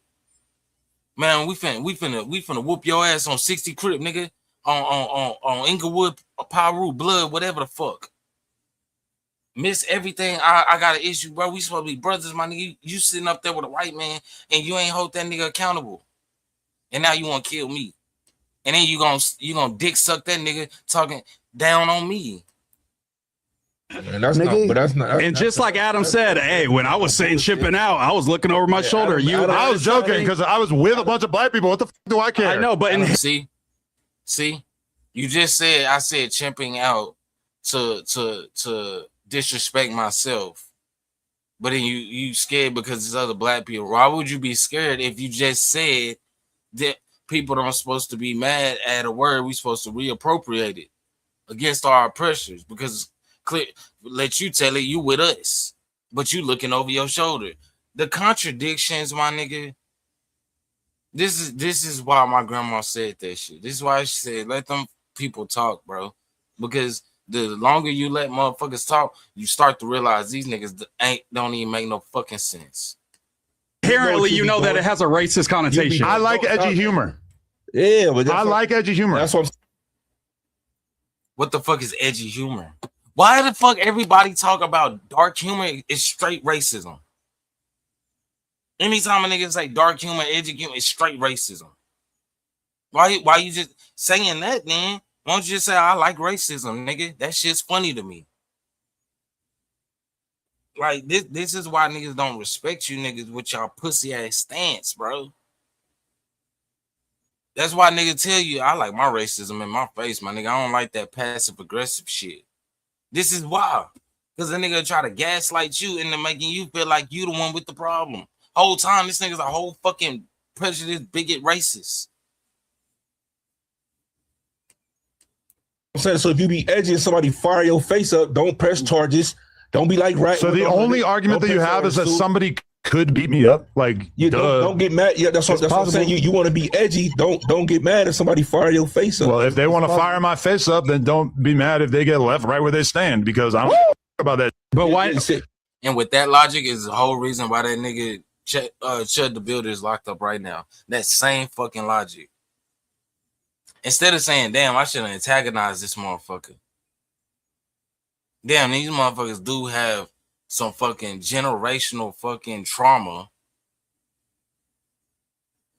Man, we finna whoop your ass on 60 Crip, nigga. On Inglewood, Piru, Blood, whatever the fuck. Miss everything. I got an issue, bro. We supposed to be brothers, my nigga. You sitting up there with a white man and you ain't hold that nigga accountable. And now you want to kill me. And then you gonna dick suck that nigga talking down on me. And that's not, but that's not. And just like Adam said, hey, when I was saying shipping out, I was looking over my shoulder. I was joking because I was with a bunch of black people. What the fuck do I care? I know, but see, you just said I said chimping out to disrespect myself, but then you scared because it's other black people. Why would you be scared if you just said that people aren't supposed to be mad at a word? We supposed to reappropriate it against our oppressors because clear let you tell it you with us, but you looking over your shoulder. The contradictions, my nigga. This is why my grandma said that shit. This is why she said let them people talk, bro. Because the longer you let motherfuckers talk, you start to realize these niggas don't even make no fucking sense. Apparently, you know that it has a racist connotation. I like edgy humor. Yeah, but I like edgy humor. That's what I'm. What the fuck is edgy humor? Why the fuck everybody talk about dark humor is straight racism? Anytime a nigga say dark humor, edgy humor, it's straight racism. Why you just saying that, then? Why don't you just say I like racism, nigga? That shit's funny to me. Like this is why niggas don't respect you niggas with y'all pussy ass stance, bro. That's why nigga tell you I like my racism in my face, my nigga. I don't like that passive aggressive shit. This is why. Because the nigga try to gaslight you into making you feel like you the one with the problem. Whole time, this nigga's a whole fucking prejudiced, bigot, racist. I'm saying, so if you be edgy and somebody fire your face up, don't press charges. Don't be like right. So the only argument that you have is that somebody could beat me up. Like you don't get mad. Yeah, that's what I'm saying. You want to be edgy. Don't get mad if somebody fire your face up. Well, if they want to fire my face up, then don't be mad if they get left right where they stand because I don't about that. But why? And with that logic is the whole reason why that nigga Chud the Builder is locked up right now. That same fucking logic. Instead of saying, damn, I should antagonize this motherfucker. Damn, these motherfuckers do have some fucking generational fucking trauma.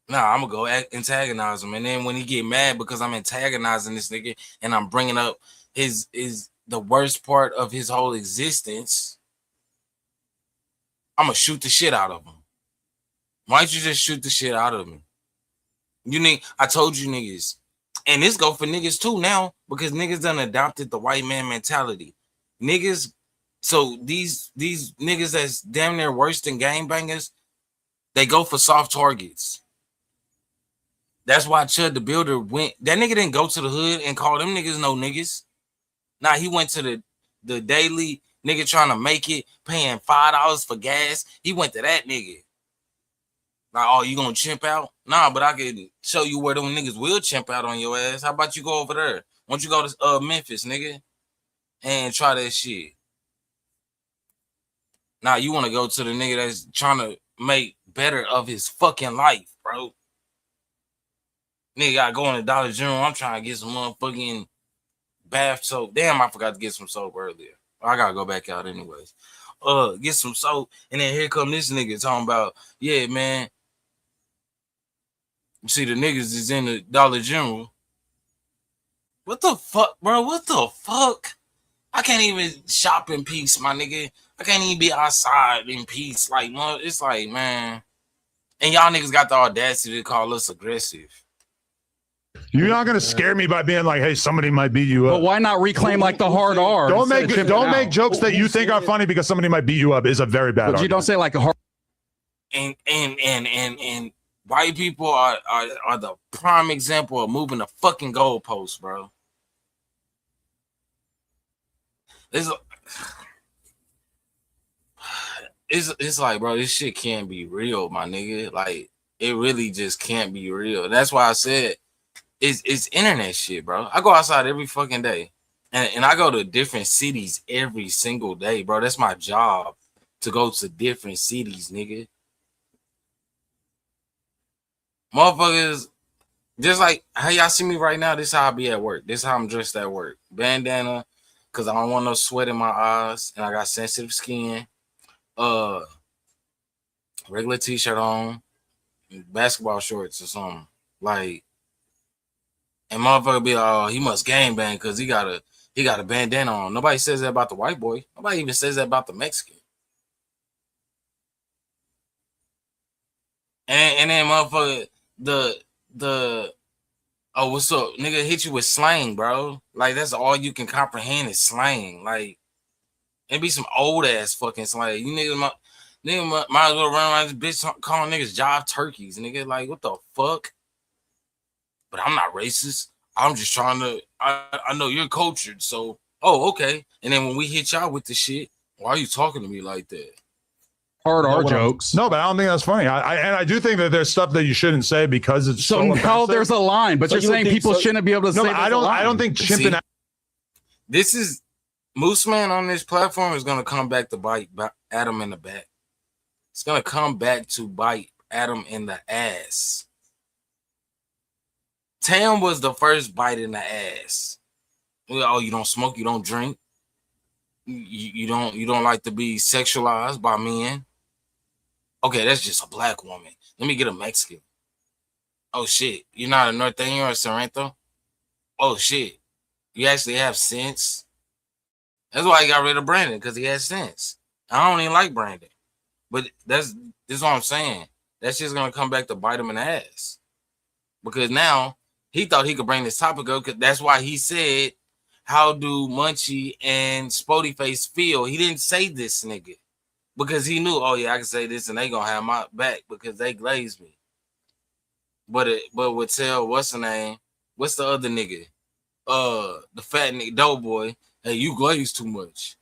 Nah, I'm gonna go antagonize him. And then when he get mad because I'm antagonizing this nigga and I'm bringing up the worst part of his whole existence, I'm gonna shoot the shit out of him. Why don't you just shoot the shit out of me? I told you niggas. And this go for niggas too now because niggas done adopted the white man mentality. Niggas, so these niggas that's damn near worse than gangbangers, they go for soft targets. That's why Chud the Builder went. That nigga didn't go to the hood and call them niggas no niggas. Nah, he went to the daily nigga trying to make it, paying $5 for gas. He went to that nigga. Like, oh, you gonna chimp out? Nah, but I can show you where them niggas will chimp out on your ass. How about you go over there? Why don't you go to Memphis, nigga, and try that shit? Now you want to go to the nigga that's trying to make better of his fucking life, bro. Nigga gotta go in the Dollar General. I'm trying to get some motherfucking bath soap. Damn, I forgot to get some soap earlier. I gotta go back out anyways. Get some soap, and then here come this nigga talking about, yeah, man. You see, the niggas is in the Dollar General. What the fuck, bro? What the fuck? I can't even shop in peace, my nigga. I can't even be outside in peace. Like, it's like, man. And y'all niggas got the audacity to call us aggressive. You're not gonna scare me by being like, "Hey, somebody might beat you up." But why not reclaim like the hard R? Don't make jokes that you think are funny because somebody might beat you up. Is a very bad. But you don't say like a hard. And white people are the prime example of moving the fucking goalposts, bro. It's like, bro, this shit can't be real, my nigga. Like, it really just can't be real. That's why I said it's internet shit, bro. I go outside every fucking day. And I go to different cities every single day, bro. That's my job, to go to different cities, nigga. Motherfuckers, just like how y'all see me right now, this is how I be at work. This is how I'm dressed at work. Bandana, because I don't want no sweat in my eyes, and I got sensitive skin. Regular t-shirt on, basketball shorts or something. Like, and motherfucker be like, oh, he must gang bang because he got a bandana on. Nobody says that about the white boy. Nobody even says that about the Mexican. And then motherfucker, the oh, what's up? Nigga hit you with slang, bro. Like, that's all you can comprehend is slang. Like, it be some old ass fucking slang. You niggas might as well run around this bitch calling niggas job turkeys, nigga. Like, what the fuck? But I'm not racist. I'm just trying to, I know you're cultured, so, oh, okay. And then when we hit y'all with the shit, why are you talking to me like that? Hard R jokes. No, but I don't think that's funny. I do think that there's stuff that you shouldn't say because it's so now there's a line, but So you're you saying think people so? shouldn't be able to No, say. I don't think chimping out. This is Moose Man on this platform is gonna come back to bite Adam in the back. It's gonna come back to bite Adam in the ass. Tam was the first bite in the ass. Oh, you don't smoke, you don't drink, you don't like to be sexualized by men. Okay, that's just a black woman. Let me get a Mexican. Oh shit, you're not a norteño or Sorrento? Oh shit, you actually have sense. That's why he got rid of Brandon, because he has sense. I don't even like Brandon, but this is what I'm saying. That's just gonna come back to bite him in the ass, because now he thought he could bring this topic up. Because that's why he said, "How do Munchie and Spody Face feel?" He didn't say this, nigga, because he knew, oh yeah, I can say this and they gonna have my back because they glazed me. But would tell what's the name? What's the other nigga? The fat nigga Doughboy. Hey, you glaze too much.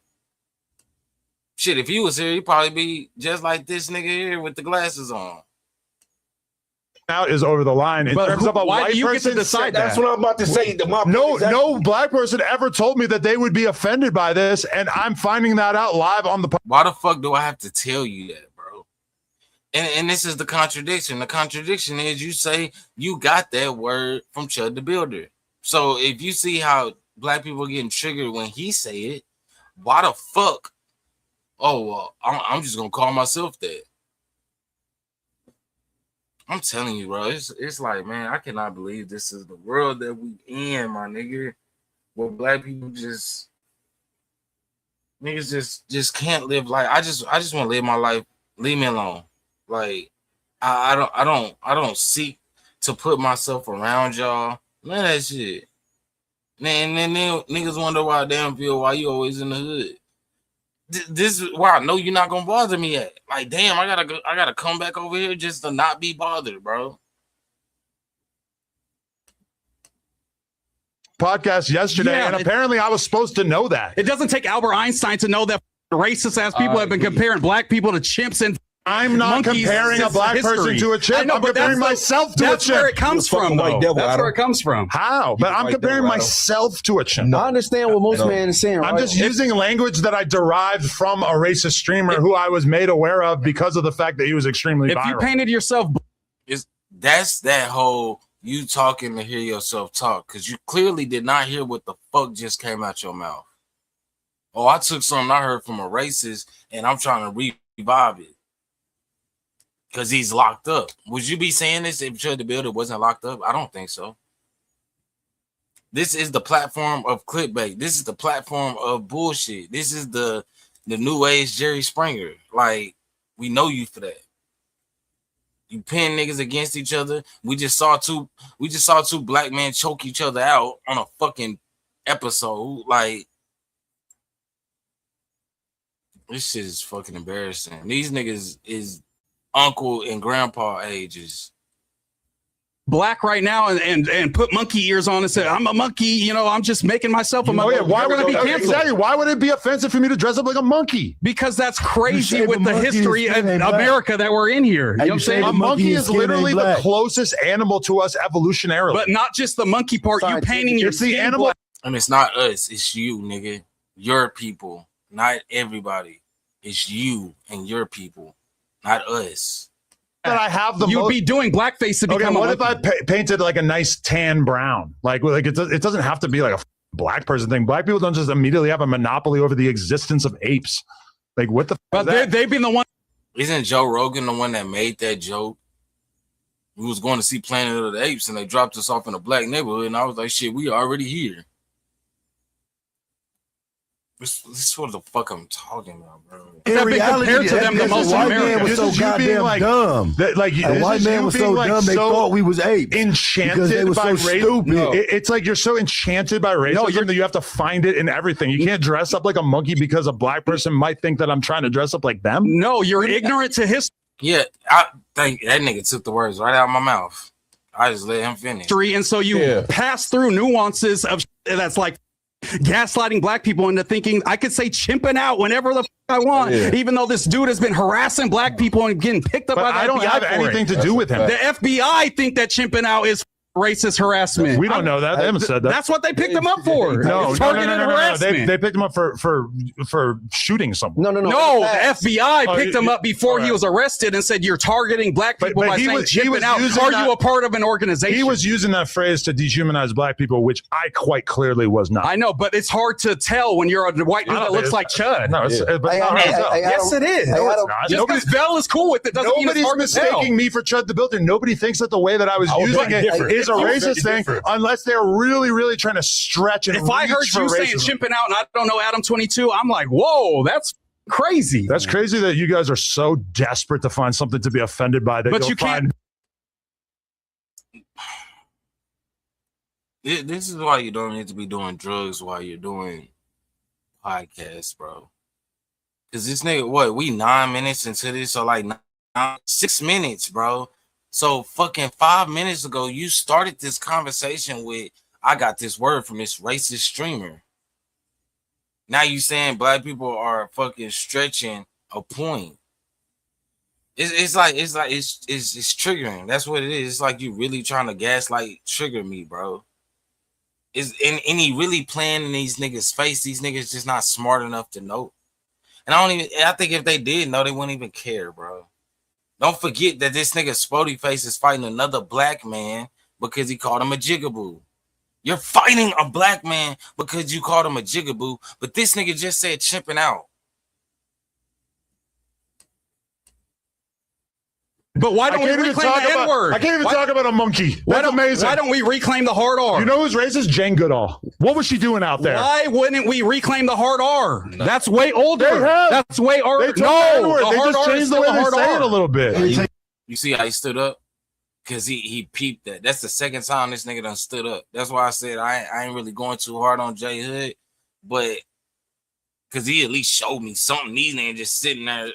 Shit, if he was here, he'd probably be just like this nigga here with the glasses on. Out is over the line in terms of a why white do you get to person. decide That's that? what I'm about to say. No black person ever told me that they would be offended by this, and I'm finding that out live on the. Why the fuck do I have to tell you that, bro? And this is the contradiction. The contradiction is you say you got that word from Chud the Builder. So if you see how black people are getting triggered when he say it, why the fuck? Oh, well, I'm just gonna call myself that. I'm telling you, bro. It's like, man, I cannot believe this is the world that we in, my nigga. Where black people just niggas just can't live life. I just want to live my life. Leave me alone. Like, I don't seek to put myself around y'all. None of that shit. And then niggas wonder why damn feel why you always in the hood. This is why I know you're not gonna bother me at. Like, damn, I gotta come back over here just to not be bothered, bro. Podcast yesterday, Yeah, and apparently I was supposed to know that. It doesn't take Albert Einstein to know that racist ass people have been comparing black people to chimps and I'm not monkeys comparing a since black history. person to a chimp. I know, I'm but comparing that's myself to a that's where it chimp. comes You're a from, fucking though. white devil, That's Adam. where it comes from. How? But I'm white comparing devil, Adam. myself to a chimp. I understand what most No. man is saying. I'm right? just using language that I derived from a racist streamer who I was made aware of because of the fact that he was extremely If you viral. painted yourself, That's that whole you talking to hear yourself talk, because you clearly did not hear what the fuck just came out your mouth. Oh, I took something I heard from a racist and I'm trying to revive it because he's locked up. Would you be saying this if Chud the Builder wasn't locked up? I don't think so. This is the platform of clickbait. This is the platform of bullshit. This is the new age Jerry Springer. Like, we know you for that. You pin niggas against each other. We just saw two black men choke each other out on a fucking episode. Like, this shit is fucking embarrassing. These niggas is uncle and grandpa ages. Black right now and put monkey ears on and say, I'm a monkey, you know, I'm just making myself a monkey. Oh, yeah. Why would it be canceled? exactly? Why would it be offensive for me to dress up like a monkey? Because that's crazy said with the the monkey history is of skin ain't black. America that we're in here. You know what I'm saying? A monkey is skin ain't literally the black. closest animal to us evolutionarily. But not just the monkey part. You painting your it's the skin animal. black. And it's not us, it's you, nigga. Your people, not everybody. It's you and your people, not us. That I have the You'd most. be doing blackface to Okay, become what a if I monkey. painted like a nice tan brown? Like it doesn't have to be like a black person thing. Black people don't just immediately have a monopoly over the existence of apes. Like what the? But they've been the one. Isn't Joe Rogan the one that made that joke? We was going to see Planet of the Apes and they dropped us off in a black neighborhood, and I was like, shit, we already here. This is what the fuck I'm talking about, bro. In That been reality, compared to them the the most in white America. man was This so is you being goddamn like- dumb. That, like The this white is man you was being, so like, dumb they so thought we was apes. because they enchanted were by so race. stupid. No. It's like you're so enchanted by racism that you have to find it in everything. You can't dress up like a monkey because a black person might think that I'm trying to dress up like them. No, you're ignorant to history, Yeah, I think that nigga took the words right out of my mouth. I just let him finish. and so you Yeah. pass through nuances of that's like gaslighting black people into thinking I could say chimping out whenever the I want, Yeah. even though this dude has been harassing black people and getting picked up But by the I don't FBI have for anything it. to do with him. The FBI think that chimping out is racist harassment. We don't know that. They haven't said that. That's what they picked him up for. No, It's no, no, targeted no, no, no. harassment. They picked him up for shooting someone. No. No, the Facts. FBI Oh, picked him up before he alright. was arrested and said, you're targeting black But- people but by he saying was- he chipping was out. using Are that- you a part of an organization? He was using that phrase to dehumanize black people, which I quite clearly was not. I know, but it's hard to tell when you're a white dude No, that looks it's- like Chud. No, it's, Yeah. but Hey, it's not hey, right. hey, Yes, it is. Hey, No, it's Adam- not. Just because Bell is cool with it doesn't mean it's Nobody's hard to tell. mistaking me for Chud the Builder. Nobody thinks that the way that I was Oh, using that's it different. is a It's racist thing, different. unless they're really, really trying to stretch and If I heard reach for you saying racism. chimping out and I don't know Adam22, I'm like, whoa, that's crazy. That's crazy that you guys are so desperate to find something to be offended by that But you'll you can't- This is why you don't need to be doing drugs while you're doing podcasts, bro. Because this nigga, what, we 9 minutes into this, or like 6 minutes, bro. So fucking 5 minutes ago, you started this conversation with, I got this word from this racist streamer. Now you saying black people are fucking stretching a point. It's triggering. That's what it is. It's like you really trying to gaslight trigger me, bro. And he really playing in these niggas' face. These niggas just not smart enough to know. And I think if they did know, they wouldn't even care, bro. Don't forget that this nigga Spody Face is fighting another black man because he called him a jigaboo. You're fighting a black man because you called him a jigaboo, but this nigga just said chimping out. But why don't we reclaim the N-word? I can't even talk about a monkey. That's amazing. Why don't we reclaim the hard R? You know who's racist? Jane Goodall. What was she doing out there? Why wouldn't we reclaim the hard R? That's way older. They have. That's way older. They took the N-word. the They hard just R is changed the still way a they hard say it a R. little bit. You see how he stood up? Because he peeped that. That's the second time this nigga done stood up. That's why I said I ain't really going too hard on J Hood, but because he at least showed me something. These niggas just sitting there.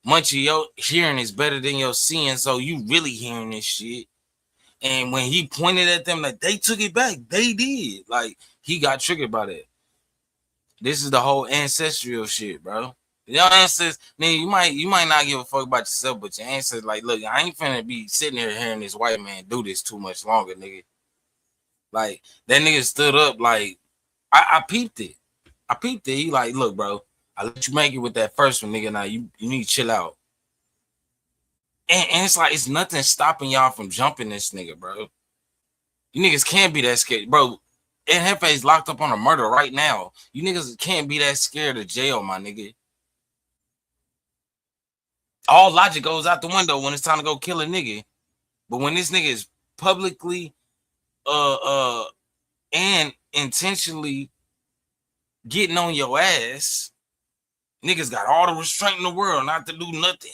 Munchie, your hearing is better than your seeing, so you really hearing this shit. And when he pointed at them, like, they took it back. They did. Like, he got triggered by that. This is the whole ancestral shit, bro. Your ancestors, nigga, you might not give a fuck about yourself, but your ancestors, like, look, I ain't finna be sitting here hearing this white man do this too much longer, nigga. Like, that nigga stood up, like, I peeped it. I peeped it. He like, look, bro, I let you make it with that first one, nigga. Now you need to chill out. And it's like, it's nothing stopping y'all from jumping this nigga, bro. You niggas can't be that scared, bro. And Hefe's locked up on a murder right now. You niggas can't be that scared of jail, my nigga. All logic goes out the window when it's time to go kill a nigga. But when this nigga is publicly and intentionally getting on your ass. Niggas got all the restraint in the world not to do nothing.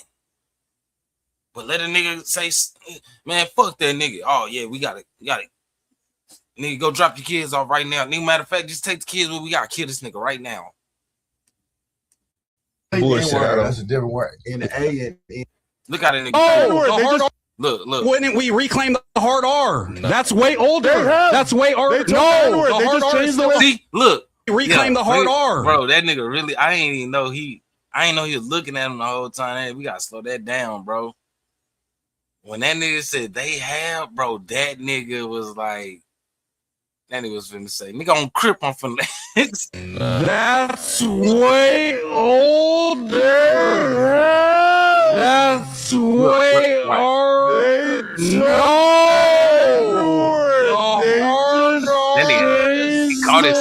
But let a nigga say, man, fuck that nigga. Oh yeah, we gotta. Nigga, go drop your kids off right now. Nigga, matter of fact, just take the kids. We gotta kill this nigga right now. Bullshit. That's a different word. In the A and N. Look at it, nigga. Oh, the hard R. Look. Wouldn't we reclaim the hard R? No. That's way older. They have. That's way They older. took No, the the N-word. They hard just R is changed the still. way- See, look. Reclaim the hard R. Bro, that nigga really, I ain't even know he was looking at him the whole time. Hey, we gotta slow that down, bro. When that nigga said they have, bro, that nigga was like, that nigga was finna say, nigga on Crip on finna. That's way older. That's way older. No. That nigga, he caught it. A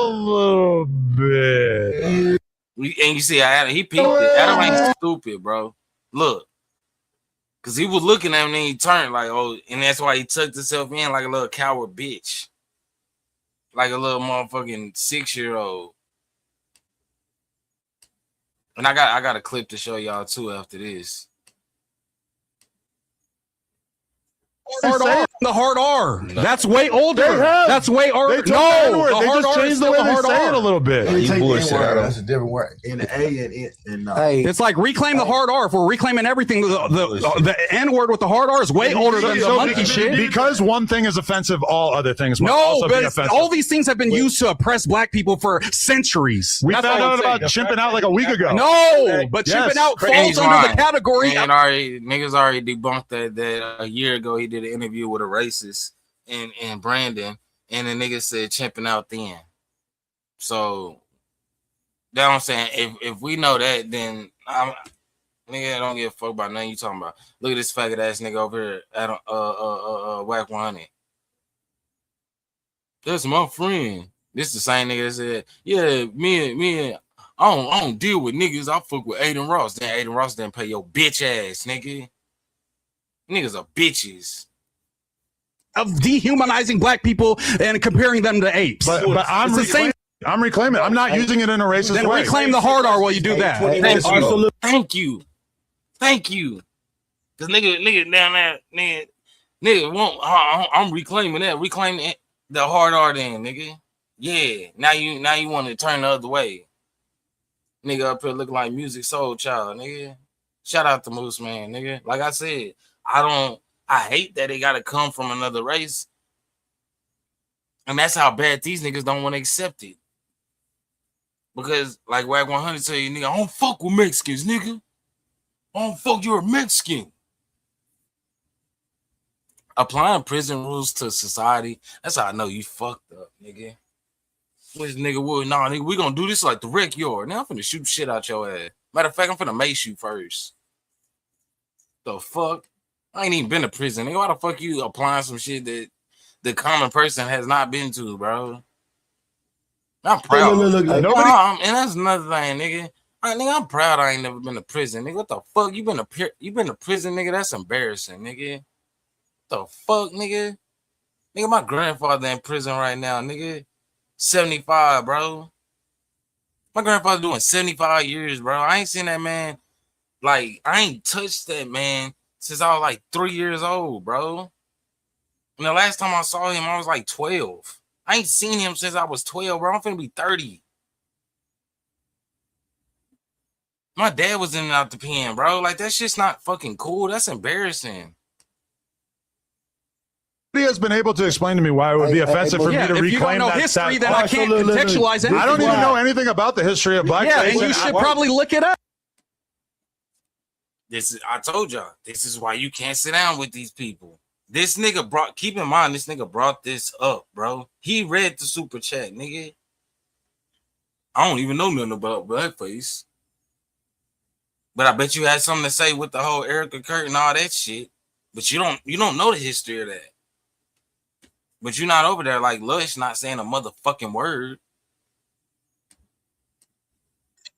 little bit. And you see, Adam, he peeked it. Adam ain't stupid, bro. Look. Because he was looking at him and then he turned like, oh, and that's why he tucked himself in like a little coward bitch. Like a little motherfucking 6-year-old. And I got a clip to show y'all too after this. Hard R. The hard R. That's way older. They have. That's way They older. took the No, N-word. the They hard just R is changed the still way the they hard say it a R. little bit. You bullshit, Adam. That's a different word. In the A and N. And no. Hey, It's like reclaim the hard R. If we're reclaiming everything, the N word with the hard R is way older than the So monkey shit. Because one thing is offensive, all other things must No, also be but offensive. all these things have been used to oppress black people for centuries. We That's found all I'm out about saying. chimping out like a week ago. No, but Yes. chimping out And falls he's under lying. the category. And niggas already debunked that a year ago he did an interview with a racist in Brandon, and the nigga said chimping out then. So that's what I'm saying. If we know that, then nigga, I don't give a fuck about nothing you talking about. Look at this faggot ass nigga over here at Whack 100. That's my friend. This is the same nigga that said, yeah, me and I don't deal with niggas. I fuck with Aiden Ross. Then Aiden Ross didn't pay your bitch ass, nigga. Niggas are bitches. Of dehumanizing black people and comparing them to apes. But I'm It's the same. reclaiming. I'm not using it in a racist Then way. reclaim the hard R while you do that. Thank you. Cause nigga down there, nigga won't. I'm reclaiming that. Reclaiming the hard R then, nigga. Yeah. Now you want to turn the other way. Nigga up here looking like Music Soul Child, nigga. Shout out to Moose Man, nigga. Like I said, I hate that it gotta come from another race. And that's how bad these niggas don't want to accept it. Because, like Wag 100 tell you, nigga, I don't fuck with Mexicans, nigga. I don't fuck, you're a Mexican. Applying prison rules to society, that's how I know you fucked up, nigga. Which nigga would, nah, nigga, we gonna do this like the rec yard. Now I'm finna shoot shit out your ass. Matter of fact, I'm finna mace you first. The fuck? I ain't even been to prison. Nigga, why the fuck you applying some shit that the common person has not been to, bro? I'm proud. Look, And that's another thing, nigga. I'm proud I ain't never been to prison, nigga. What the fuck? You been to prison, nigga? That's embarrassing, nigga. What the fuck, nigga? Nigga, my grandfather in prison right now, nigga. 75, bro. My grandfather doing 75 years, bro. I ain't seen that man. Like, I ain't touched that man since I was like 3 years old, bro. And the last time I saw him, I was like 12. I ain't seen him since I was 12, bro. I'm finna be 30. My dad was in and out the pen, bro. Like, that shit's not fucking cool. That's embarrassing. Nobody has been able to explain to me why it would be offensive for me Yeah, to if you don't reclaim know that history, stat. then I can't contextualize anything. I don't even know anything about the history of blackface. Yeah, and you should probably look it up. I told y'all, this is why you can't sit down with these people. This nigga keep in mind, this nigga brought this up, bro. He read the super chat, nigga. I don't even know nothing about blackface. But I bet you had something to say with the whole Erica Kurt and all that shit. But you don't know the history of that. But you're not over there like Lush not saying a motherfucking word.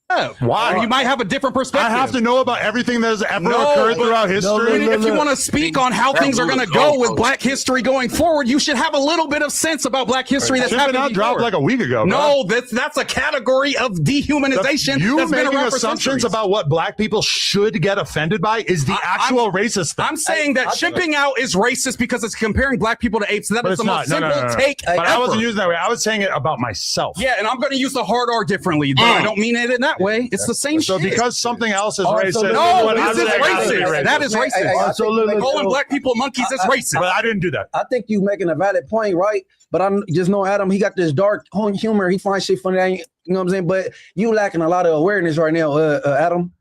Why? You might have a different perspective. I have to know about everything that has ever occurred throughout history. If you want to speak on how things are going to go with Black history going forward, you should have a little bit of sense about Black history that's happened. Out dropped like a week ago. No, that's a category of dehumanization. You making assumptions about what Black people should get offended by is the actual racist thing. I'm saying that chimping out is racist because it's comparing Black people to apes. That is the most simple take. But I wasn't using that way. I was saying it about myself. Yeah, and I'm going to use the hard R differently, but I don't mean it in that way. It's the same shit. So because something else is racist. No, this is racist. That is racist. Calling Black people monkeys is racist. But I didn't do that. I think you making a valid point, right? But I just know Adam, he got this dark humor. He finds shit funny. You know what I'm saying? But you lacking a lot of awareness right now, Adam.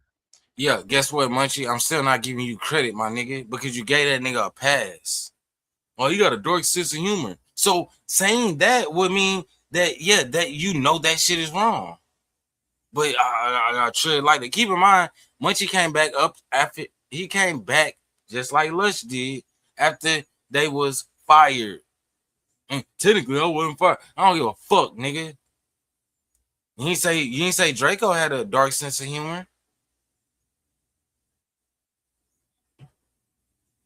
Yeah, guess what, Munchie? I'm still not giving you credit, my nigga, because you gave that nigga a pass. Oh, you got a dark sense of humor. So saying that would mean that, yeah, that you know that shit is wrong. But I tread like that. Keep in mind, Munchie came back up after he came back just like Lush did after they was fired. And technically, I wasn't fired. I don't give a fuck, nigga. You ain't say Draco had a dark sense of humor.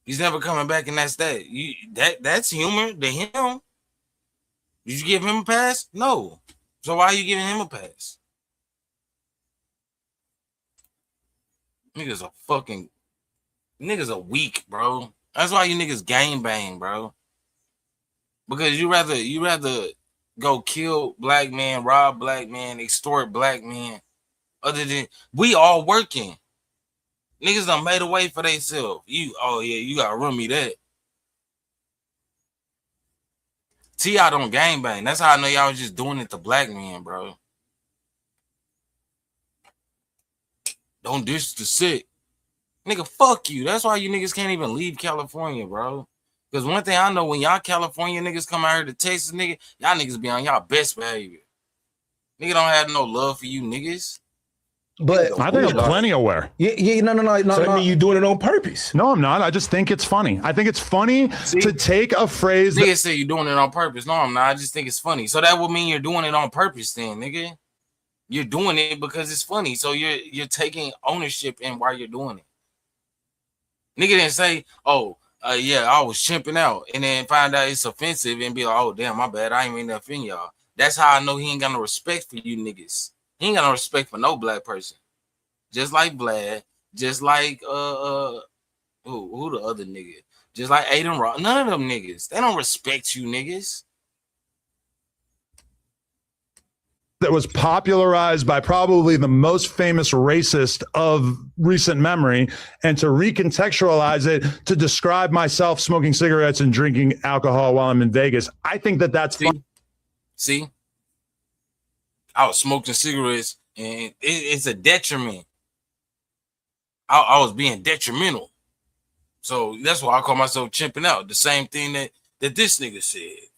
He's never coming back, and that's that. That's humor to him. Did you give him a pass? No. So why are you giving him a pass? Niggas are weak, bro. That's why you niggas gang bang, bro. Because you rather go kill Black man, rob Black man, extort Black man. Other than we all working. Niggas done made a way for themselves. You gotta run me that. T.I. don't gang bang. That's how I know y'all was just doing it to Black men, bro. Don't dish the sick. Nigga, fuck you. That's why you niggas can't even leave California, bro. Because one thing I know, when y'all California niggas come out here to Texas, nigga, y'all niggas be on y'all best behavior. Nigga don't have no love for you niggas. But I think I'm plenty aware. Yeah, no. So that mean you doing it on purpose? No, I'm not. I just think it's funny. I think it's funny to take a phrase. Nigga say you're doing it on purpose. No, I'm not. I just think it's funny. So that would mean you're doing it on purpose, then, nigga. You're doing it because it's funny. So you're taking ownership in why you're doing it. Nigga didn't say, yeah, I was chimping out, and then find out it's offensive and be like, oh damn, my bad. I ain't mean to offend y'all. That's how I know he ain't got no respect for you niggas. He ain't got no respect for no Black person. Just like Vlad, just like who the other nigga? Just like Aiden Rock. None of them niggas. They don't respect you niggas. That was popularized by probably the most famous racist of recent memory, and to recontextualize it to describe myself smoking cigarettes and drinking alcohol while I'm in Vegas. I think that's fun. See? I was smoking cigarettes, and it's a detriment. I was being detrimental. So that's why I call myself chimping out. The same thing that this nigga said.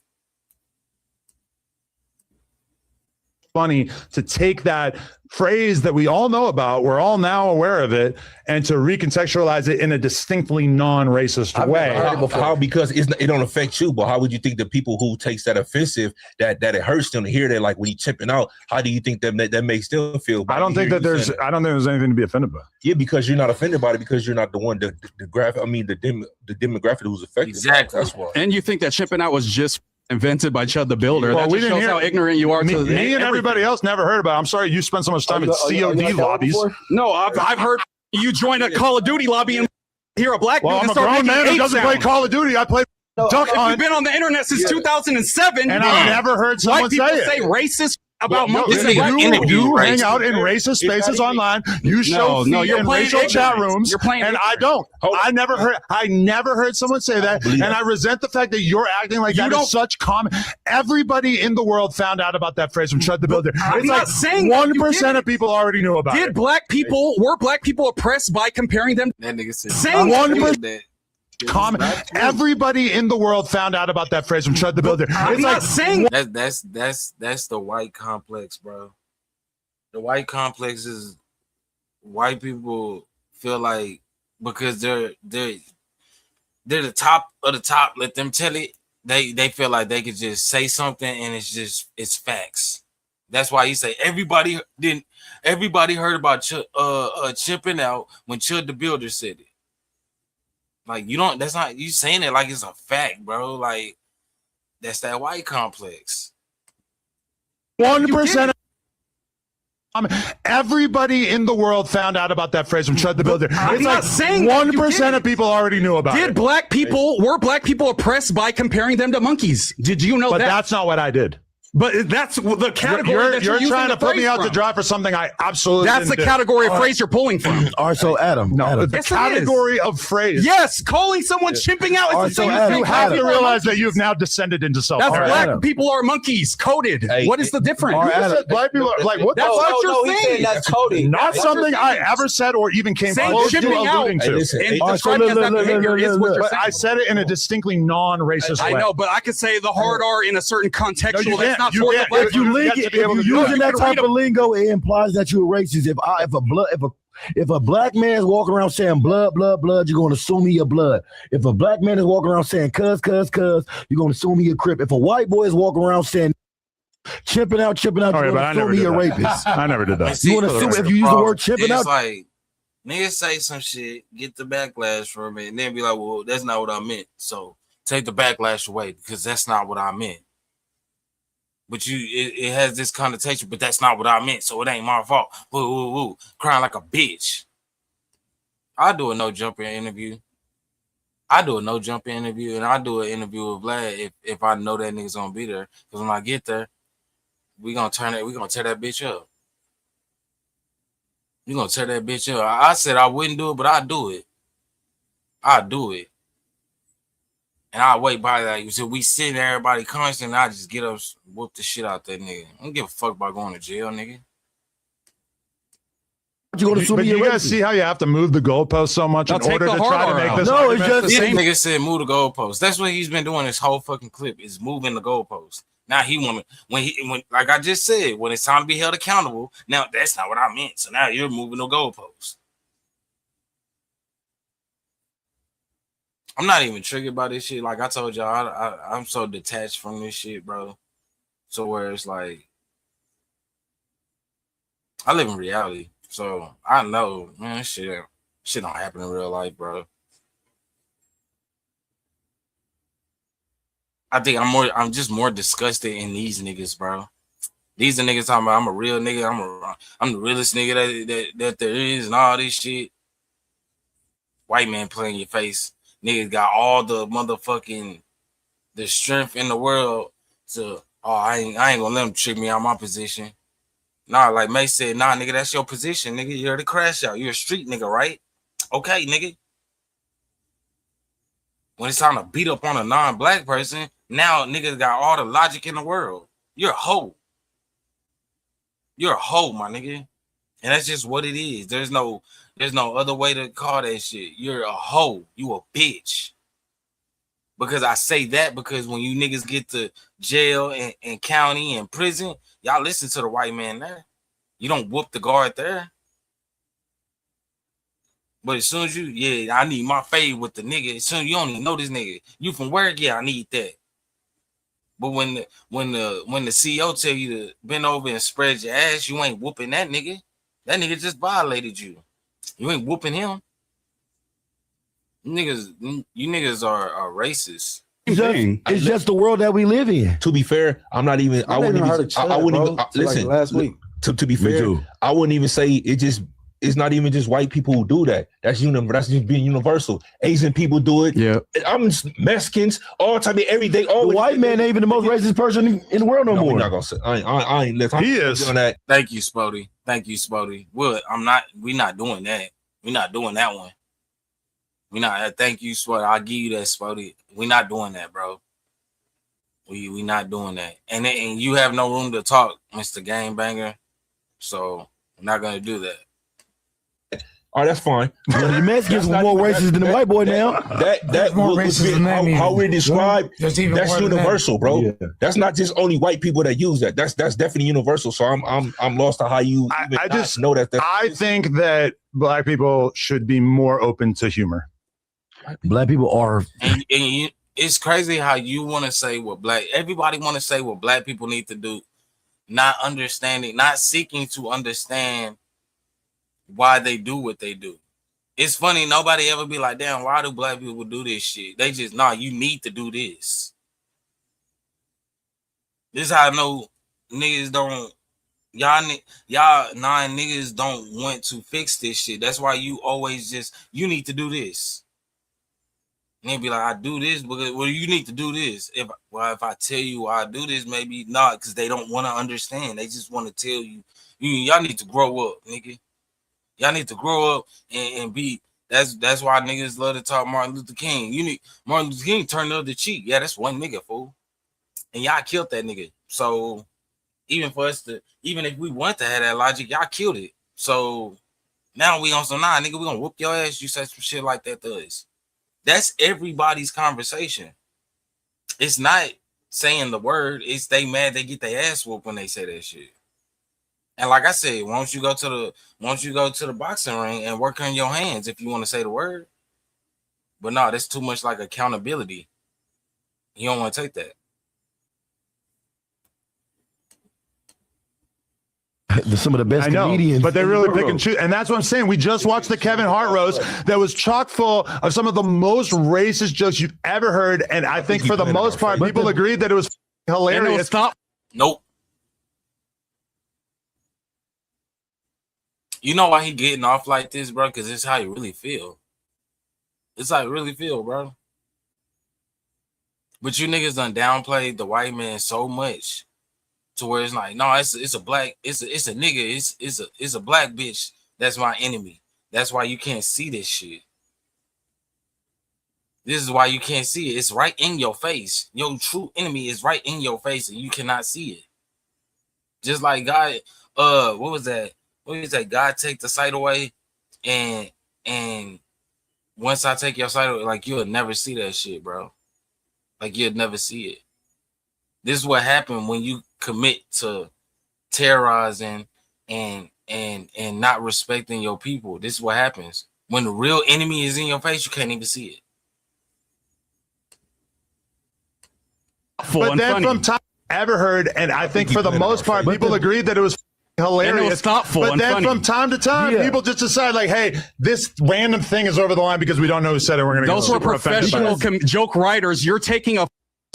Funny to take that phrase that we all know about, we're all now aware of it, and to recontextualize it in a distinctly non-racist way. How? Because it don't affect you, but how would you think the people who takes that offensive, that it hurts them to hear that, like when you chipping out, how do you think that makes them feel? I don't think there's anything to be offended by. Yeah, because you're not offended by it, because you're not the one, the demographic who's affected. Exactly. That's why. And you think that chipping out was just invented by Chud the Builder? Well, that just shows how ignorant you are. Me and everybody else never heard about it. I'm sorry you spent so much time in COD lobbies. No, I've heard you join a Call of Duty lobby and hear a Black dude and I'm a grown man who doesn't play Call of Duty. I play Duck Hunt. You've been on the internet since 2007. And I've never heard someone say racist about monkeys. You hang out in racist spaces online. You show feet in racial chat rooms, and I don't. I never heard someone say that, and I resent the fact that you're acting like that is such common. Everybody in the world found out about that phrase from Chud the Builder. I'm not saying 1% of people already knew about it. Were Black people oppressed by comparing them? That nigga said 1%. Everybody in the world found out about that phrase from Chud the Builder. I'm not saying that's the white complex, bro. The white complex is white people feel like because they're the top of the top, let them tell it. They feel like they could just say something and it's facts. That's why he say everybody heard about chipping out when Chud the Builder said it. Like you don't. That's not you saying it like it's a fact, bro. Like that's that white complex. 1%. Everybody in the world found out about that phrase from Chud the Builder. I'm not saying 1% of people already knew about it. Were black people oppressed by comparing them to monkeys? Did you know But that? that's not what I did. But that's the category that You're using trying the to put me phrase out to from. dry for something I absolutely That's the didn't do. category of phrase you're pulling from. All right, so Adam, No, Adam, the Yes, it category of phrase. Yes, calling someone chimping out All is right, the so same Adam, You thing. have to Adam. realize that you've now descended into self. That's All right, black Adam. people are monkeys, coded. Hey, what is the difference? all right, You Adam. said black people are like what the That's fuck? what you're he saying. said that's coded. Not That's something your I thing. ever said or even came Saying close to chipping out alluding Hey, to. listen, And All right, so describing as that look, behavior is what you're But saying. I said it in a distinctly non-racist I way. know, but I could say the hard R in a certain contextual. No, you that's can't. not You for the can't. black If you You link got to it, be if able you to do using it. that type of lingo, it implies that you're racist. If a black man's walking around saying blood, blood, blood, you're gonna assume he a blood. If a black man is walking around saying cuz, cuz, cuz, you're gonna assume he a crip. If a white boy is walking around saying chipping out, Okay, you're but gonna I never assume he did a that. rapist. I never did that. You wanna assume if you use the word chipping It's out, like niggas say some shit, get the backlash from it, and then be like, well, that's not what I meant. So take the backlash away because that's not what I meant. But it has this connotation, but that's not what I meant, so it ain't my fault. Woo, woo, woo. Crying like a bitch. I do a no jumper interview. And I do an interview with Vlad if I know that nigga's gonna be there. Because when I get there, we gonna tear that bitch up. You gonna tear that bitch up. I said I wouldn't do it, but I do it. I do it. And I wait by like so we sitting there, everybody constant, and I just get up, whoop the shit out that nigga. I don't give a fuck about going to jail, nigga. you're gonna assume But he a you guys rapist. see how you have to move the goalpost so much Now in take order the to hard try to R make out. this No, it's argument? just- This nigga said move the goalpost. That's what he's been doing this whole fucking clip is moving the goalpost. Now he want when like I just said, when it's time to be held accountable, now that's not what I meant. So now you're moving the goalpost. I'm not even triggered by this shit. Like I told y'all, I'm so detached from this shit, bro. So where it's like I live in reality. So I know, man, shit don't happen in real life, bro. I think I'm just more disgusted in these niggas, bro. These are niggas talking about I'm a real nigga, I'm the realest nigga that there is and all this shit. White man playing your face. Niggas got all the motherfucking the strength in the world to I ain't gonna let them trick me out my position. Nah, like May said, nah, nigga, that's your position, nigga. You're the crash out. You're a street nigga, right? Okay, nigga. When it's time to beat up on a non-black person, now niggas got all the logic in the world. You're a hoe. You're a hoe, my nigga. And that's just what it is. There's no other way to call that shit. You're a hoe. You a bitch. Because I say that because when you niggas get to jail and county and prison, y'all listen to the white man there. You don't whoop the guard there. But as soon as I need my fade with the nigga. As soon as you don't even know this nigga. You from work? Yeah, I need that. But when the CEO tell you to bend over and spread your ass, you ain't whooping that nigga. That nigga just violated you. You ain't whooping him. You niggas are racist. It's just the world that we live in. To be fair, I'm not even. I wouldn't even. Listen, last week. To be fair, I wouldn't even say it's not even just white people who do that. That's just being universal. Asian people do it. Yeah. I'm Mexicans, all time, every day. The white man ain't even the most racist person in the world no more. We're not gonna say. I ain't listen. He is. Doing that. Thank you, Spody. Well, we not doing that. We're not doing that one. We not. Thank you, Spody. I'll give you that, Spody. We not doing that, bro. We not doing that. And you have no room to talk, Mr. Gamebanger. So I'm not gonna do that. All right, that's fine. The Mexicans were more racist than the white boy now. That more would racist be than that how we're means. described. That's even That's more than that. universal, bro. Yeah. That's not just only white people that use that. That's definitely universal. So I'm lost to how you. I just know that. I think that black people should be more open to humor. Black people are. And it's crazy how you want to say what everybody want to say what black people need to do. not understanding, not seeking to understand why they do what they do. It's funny, nobody ever be like, damn, why do black people do this shit? They just, nah, you need to do this. This is how I know niggas don't, y'all niggas don't want to fix this shit. That's why you always just, you need to do this. And they be like, I do this because, well, you need to do this. If I tell you I do this, maybe not, because they don't want to understand. They just want to tell you, y'all need to grow up, nigga. Y'all need to grow up and be. That's why niggas love to talk Martin Luther King. You need Martin Luther King turn the other cheek. Yeah, that's one nigga, fool. And y'all killed that nigga. So even for us to, even if we want to have that logic, y'all killed it. So now we on some nigga, we gonna whoop your ass. You say some shit like that to us. That's everybody's conversation. It's not saying the word. It's they mad they get their ass whooped when they say that shit. And like I said, once you go to the boxing ring and work on your hands if you want to say the word. But no, that's too much like accountability. You don't want to take that. Some of the best I know, comedians, but they really pick and choose, and that's what I'm saying. We just watched the Kevin Hart roast that was chock full of some of the most racist jokes you've ever heard, and I think for the most part, people agreed that it was hilarious. Nope. You know why he getting off like this, bro? Because it's how you really feel. It's how you really feel, bro. But you niggas done downplayed the white man so much to where it's like, no, it's a black, it's a nigga, it's a black bitch that's my enemy. That's why you can't see this shit. This is why you can't see it. It's right in your face. Your true enemy is right in your face, and you cannot see it. Just like God, what was that? What is that? God take the sight away, and once I take your sight away, like you'll never see that shit, bro. Like you'll never see it. This is what happened when you commit to terrorizing and not respecting your people. This is what happens when the real enemy is in your face. You can't even see it. But then from time ever heard, and I think for the most part, people agreed that it was hilarious. But then from time to time, people just decide like, hey, this random thing is over the line because we don't know who said it. We're going to go. Those were professional joke writers. You're taking a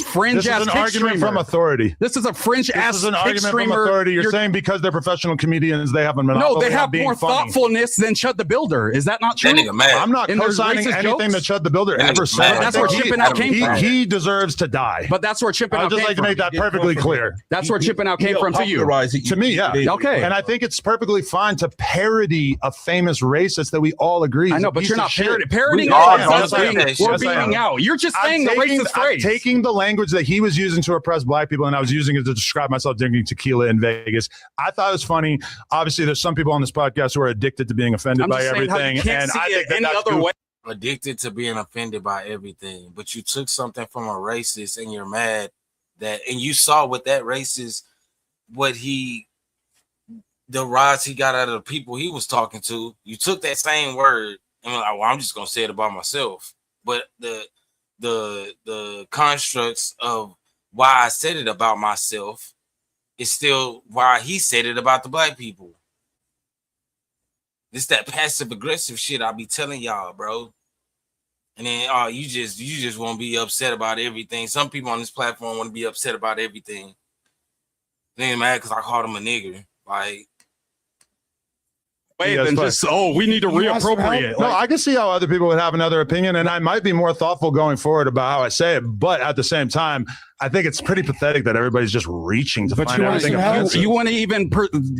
fringe this ass is an argument streamer. from authority. This is a fringe this ass is an argument from authority. You're saying because they're professional comedians, they have a monopoly. No, they have more funny. thoughtfulness than Chud the Builder. Is that not true? That nigga mad. I'm not co-signing anything that Chud the Builder ever said. That's where Chipping Out came from. He deserves to die. But that's where Chipping Out came from. I'd just like to make that perfectly clear. That's where Chipping Out came from to you. To me, yeah. Okay. And I think it's perfectly fine to parody a famous racist that we all agree. I know, but you're not parodying us. We're beaming out. You're just saying the racist phrase. I'm taking the language that he was using to oppress black people, and I was using it to describe myself drinking tequila in Vegas. I thought it was funny. Obviously, there's some people on this podcast who are addicted to being offended by everything, and I think that that's other way. Addicted to being offended by everything. But you took something from a racist, and you're mad that, and you saw what that racist, the rise he got out of the people he was talking to. You took that same word and were like, well, I'm just gonna say it about myself. But the constructs of why I said it about myself is still why he said it about the black people. This that passive aggressive shit I be telling y'all, bro. And then you just want to be upset about everything. Some people on this platform want to be upset about everything. They ain't mad because I called him a nigger. Like, wait, then just we need to reappropriate. No, I can see how other people would have another opinion, and I might be more thoughtful going forward about how I say it. But at the same time, I think it's pretty pathetic that everybody's just reaching to find everything offensive. You want to even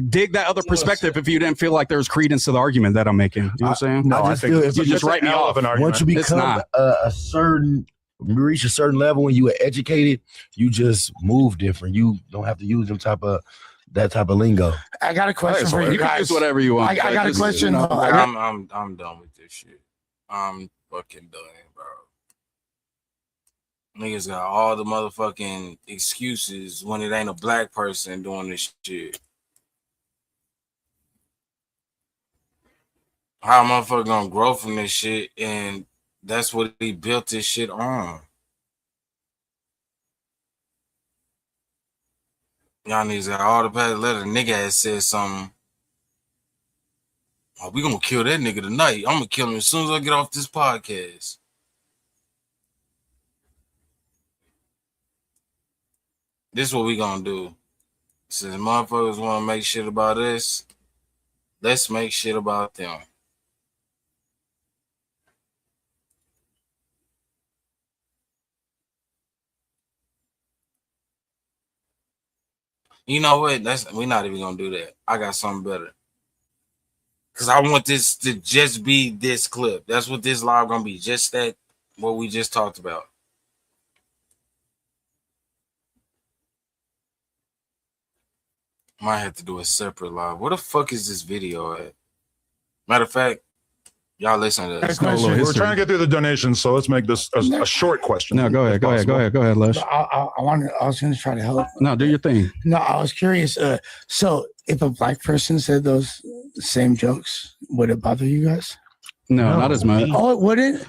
dig that other perspective if you didn't feel like there was credence to the argument that I'm making. You know what I'm saying? No, I just feel you just write me off an argument. Once you become reach a certain level when you are educated, you just move different. You don't have to use that type of lingo. I got a question for you guys. Use whatever you want. I got a question. I'm done with this shit. I'm fucking done, bro. Niggas got all the motherfucking excuses when it ain't a black person doing this shit. How a motherfucker gonna grow from this shit? And that's what he built this shit on. Y'all niggas got all the past letter. Nigga had said something. Oh, we gonna kill that nigga tonight. I'm gonna kill him as soon as I get off this podcast. This is what we gonna do. Since motherfuckers want to make shit about us, let's make shit about them. You know what? We're not even gonna do that. I got something better. Cause I want this to just be this clip. That's what this live gonna be. Just that what we just talked about. Might have to do a separate live. Where the fuck is this video at? Matter of fact, y'all listen to this. We're trying to get through the donations, so let's make this a short question. No, go ahead, Les. I was going to try to help. No, do your thing. No, I was curious. So if a black person said those same jokes, would it bother you guys? No, not as much. Oh, it wouldn't?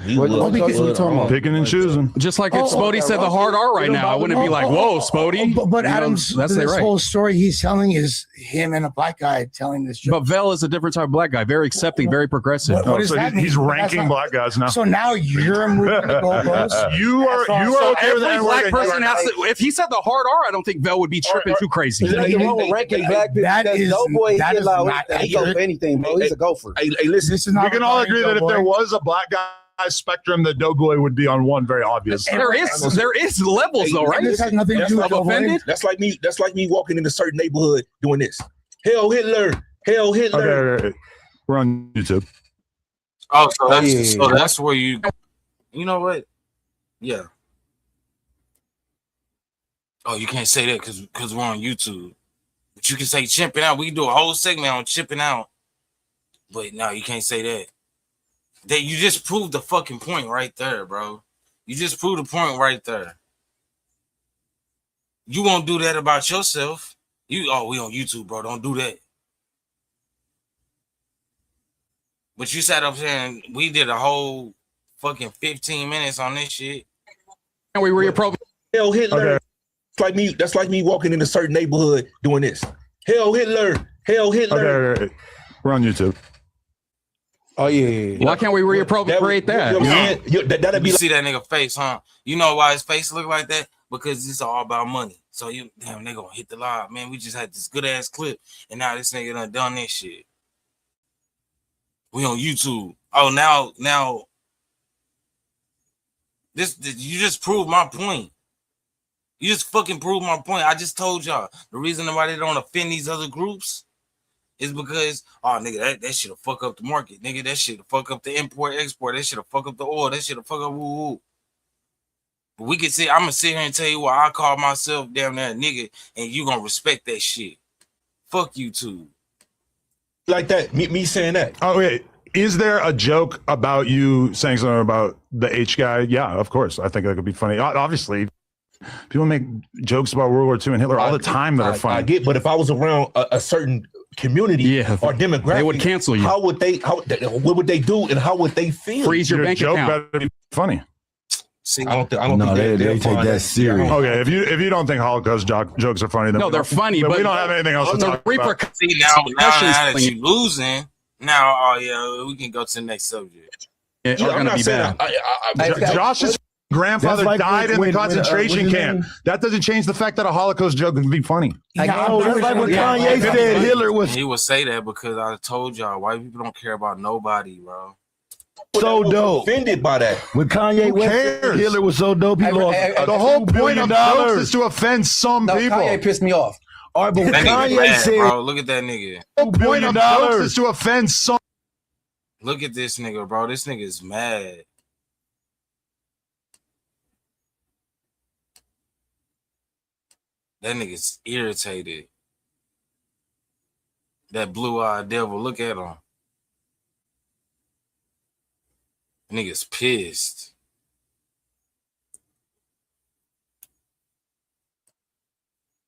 Picking and choosing. Just like if Spody said the hard R right now, I wouldn't be like, whoa, Spody. But Adam's, that's this right. whole story he's telling is him and a black guy telling this joke. But Vel is a different type of black guy, very accepting, very progressive. What does So that mean? he's But ranking that's not- black guys now. So now you're moving the goalposts. You are okay with the Every N-word black and you person are has to, if he said the hard R, I don't think Vel would be tripping too crazy. There's nothing wrong with ranking black people. That Because is- Doughboy, he that is allow not anything. He go for accurate. anything, bro. He's a gopher. Hey, listen. This is not We can all agree that if Doughboy. there was a black guy spectrum, the Doughboy would be on one very obvious. There is levels though, right? This has nothing to That's do like with Doughboy. offended. That's like me walking in a certain neighborhood doing this. Hell Hitler. Hell Hitler. Okay. We're on YouTube. Oh, so that's where you know what? Yeah. Oh, you can't say that because we're on YouTube. But you can say chimping out. We can do a whole segment on chipping out. But no, you can't say that. That you just proved the fucking point right there, bro. You just proved the point right there. You won't do that about yourself. We on YouTube, bro. Don't do that. But you sat up saying we did a whole fucking 15 minutes on this shit. And we reappropriate. Hell Hitler. Okay. That's like me walking in a certain neighborhood doing this. Hell Hitler. Hell Hitler. Okay. We're on YouTube. Oh, yeah. Why can't we reappropriate that? You know what I'm saying? That'd be You like, see that nigga face, huh? You know why his face look like that? Because it's all about money. So they gonna hit the live. Man, we just had this good ass clip, and now this nigga done this shit. We on YouTube. Oh, now this you just proved my point. You just fucking proved my point. I just told y'all the reason why they don't offend these other groups is because, oh, nigga, that shit'll fuck up the market. Nigga, that shit'll fuck up the import, export. That shit'll fuck up the oil. That shit'll fuck up woo. But we can see, I'm gonna sit here and tell you why I call myself damn near a nigga, and you gonna respect that shit. Fuck YouTube. like that. Me saying that. Oh, wait. Is there a joke about you saying something about the H guy? Yeah, of course. I think that could be funny. Obviously, people make jokes about World War II and Hitler all the time that are funny. I get, but if I was around a certain community or demographic, they would cancel you. What would they do, and how would they feel? Freeze your bank joke account. better be funny. See, I don't think they take that serious. Okay, if you don't think Holocaust jokes are funny, then No, they're funny, then but we don't have anything else to talk about. see now that you losing, now oh yeah, we can go to the next subject. Are I'm gonna not be saying bad. Josh's grandfather That's like died in the when, concentration what's his camp. name? That doesn't change the fact that a Holocaust joke can be funny. No, that's like when Kanye said Hitler was He would say that because I told y'all white people don't care about nobody, bro. so dope. offended by that. When Kanye West said cares? Hitler was so dope, he lost The whole $2 point of billion. jokes is to offend some people. Kanye pissed me off. All right, but when That nigga Kanye mad, said bro. Look at that nigga. The whole point of $2 jokes is to offend some. Look at this nigga, bro. This nigga is mad. That nigga's irritated. That blue-eyed devil. Look at him. Nigga's pissed.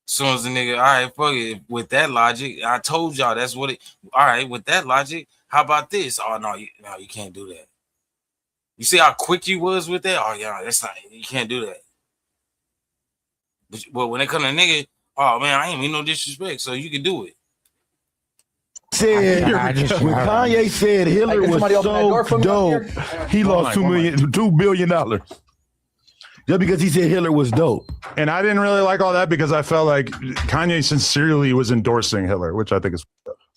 Soon as the nigga, all right, fuck it. With that logic, I told y'all that's what it. All right, with that logic, how about this? Oh no, you can't do that. You see how quick you was with that? Oh yeah, that's not. You can't do that. But when they come to nigga, Oh man, I ain't mean no disrespect, so you can do it. Said I just- when Kanye said Hillary Hey, was somebody open that door so for me up dope, here? he lost $2 billion. Just because he said Hillary was dope. And I didn't really like all that because I felt like Kanye sincerely was endorsing Hitler, which I think is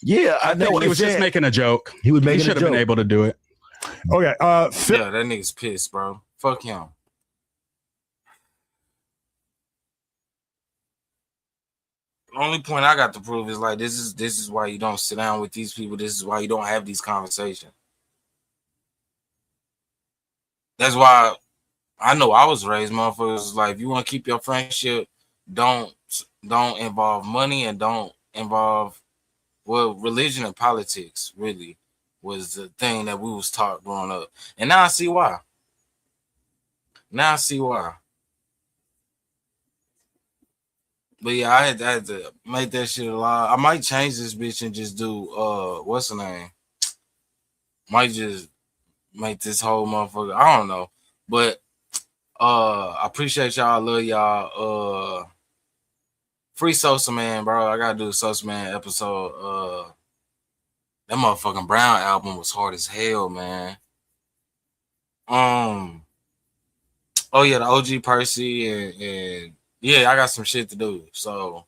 Yeah, I think he was just making a joke. He was He making should a have been joke. able to do it. okay. Phil, Yeah, that nigga's pissed, bro. Fuck him. The only point I got to prove is like this is why you don't sit down with these people. This is why you don't have these conversations. That's why I know I was raised, motherfuckers. Like, if you want to keep your friendship, don't involve money and don't involve religion and politics. Really was the thing that we was taught growing up, and now I see why. Now I see why. But yeah, I had to make that shit alive. I might change this bitch and just do what's the name? Might just make this whole motherfucker. I don't know. But I appreciate y'all. I love y'all. Free Sosa Man, bro. I gotta do a Sosa Man episode. That motherfucking Brown album was hard as hell, man. Oh yeah, the OG Percy and yeah, I got some shit to do. So,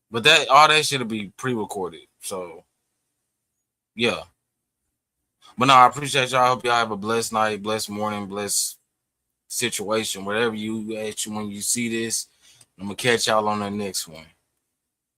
but that all that shit'll be pre-recorded. So, yeah. But no, I appreciate y'all. I hope y'all have a blessed night, blessed morning, blessed situation, whatever you at you when you see this. I'm gonna catch y'all on the next one.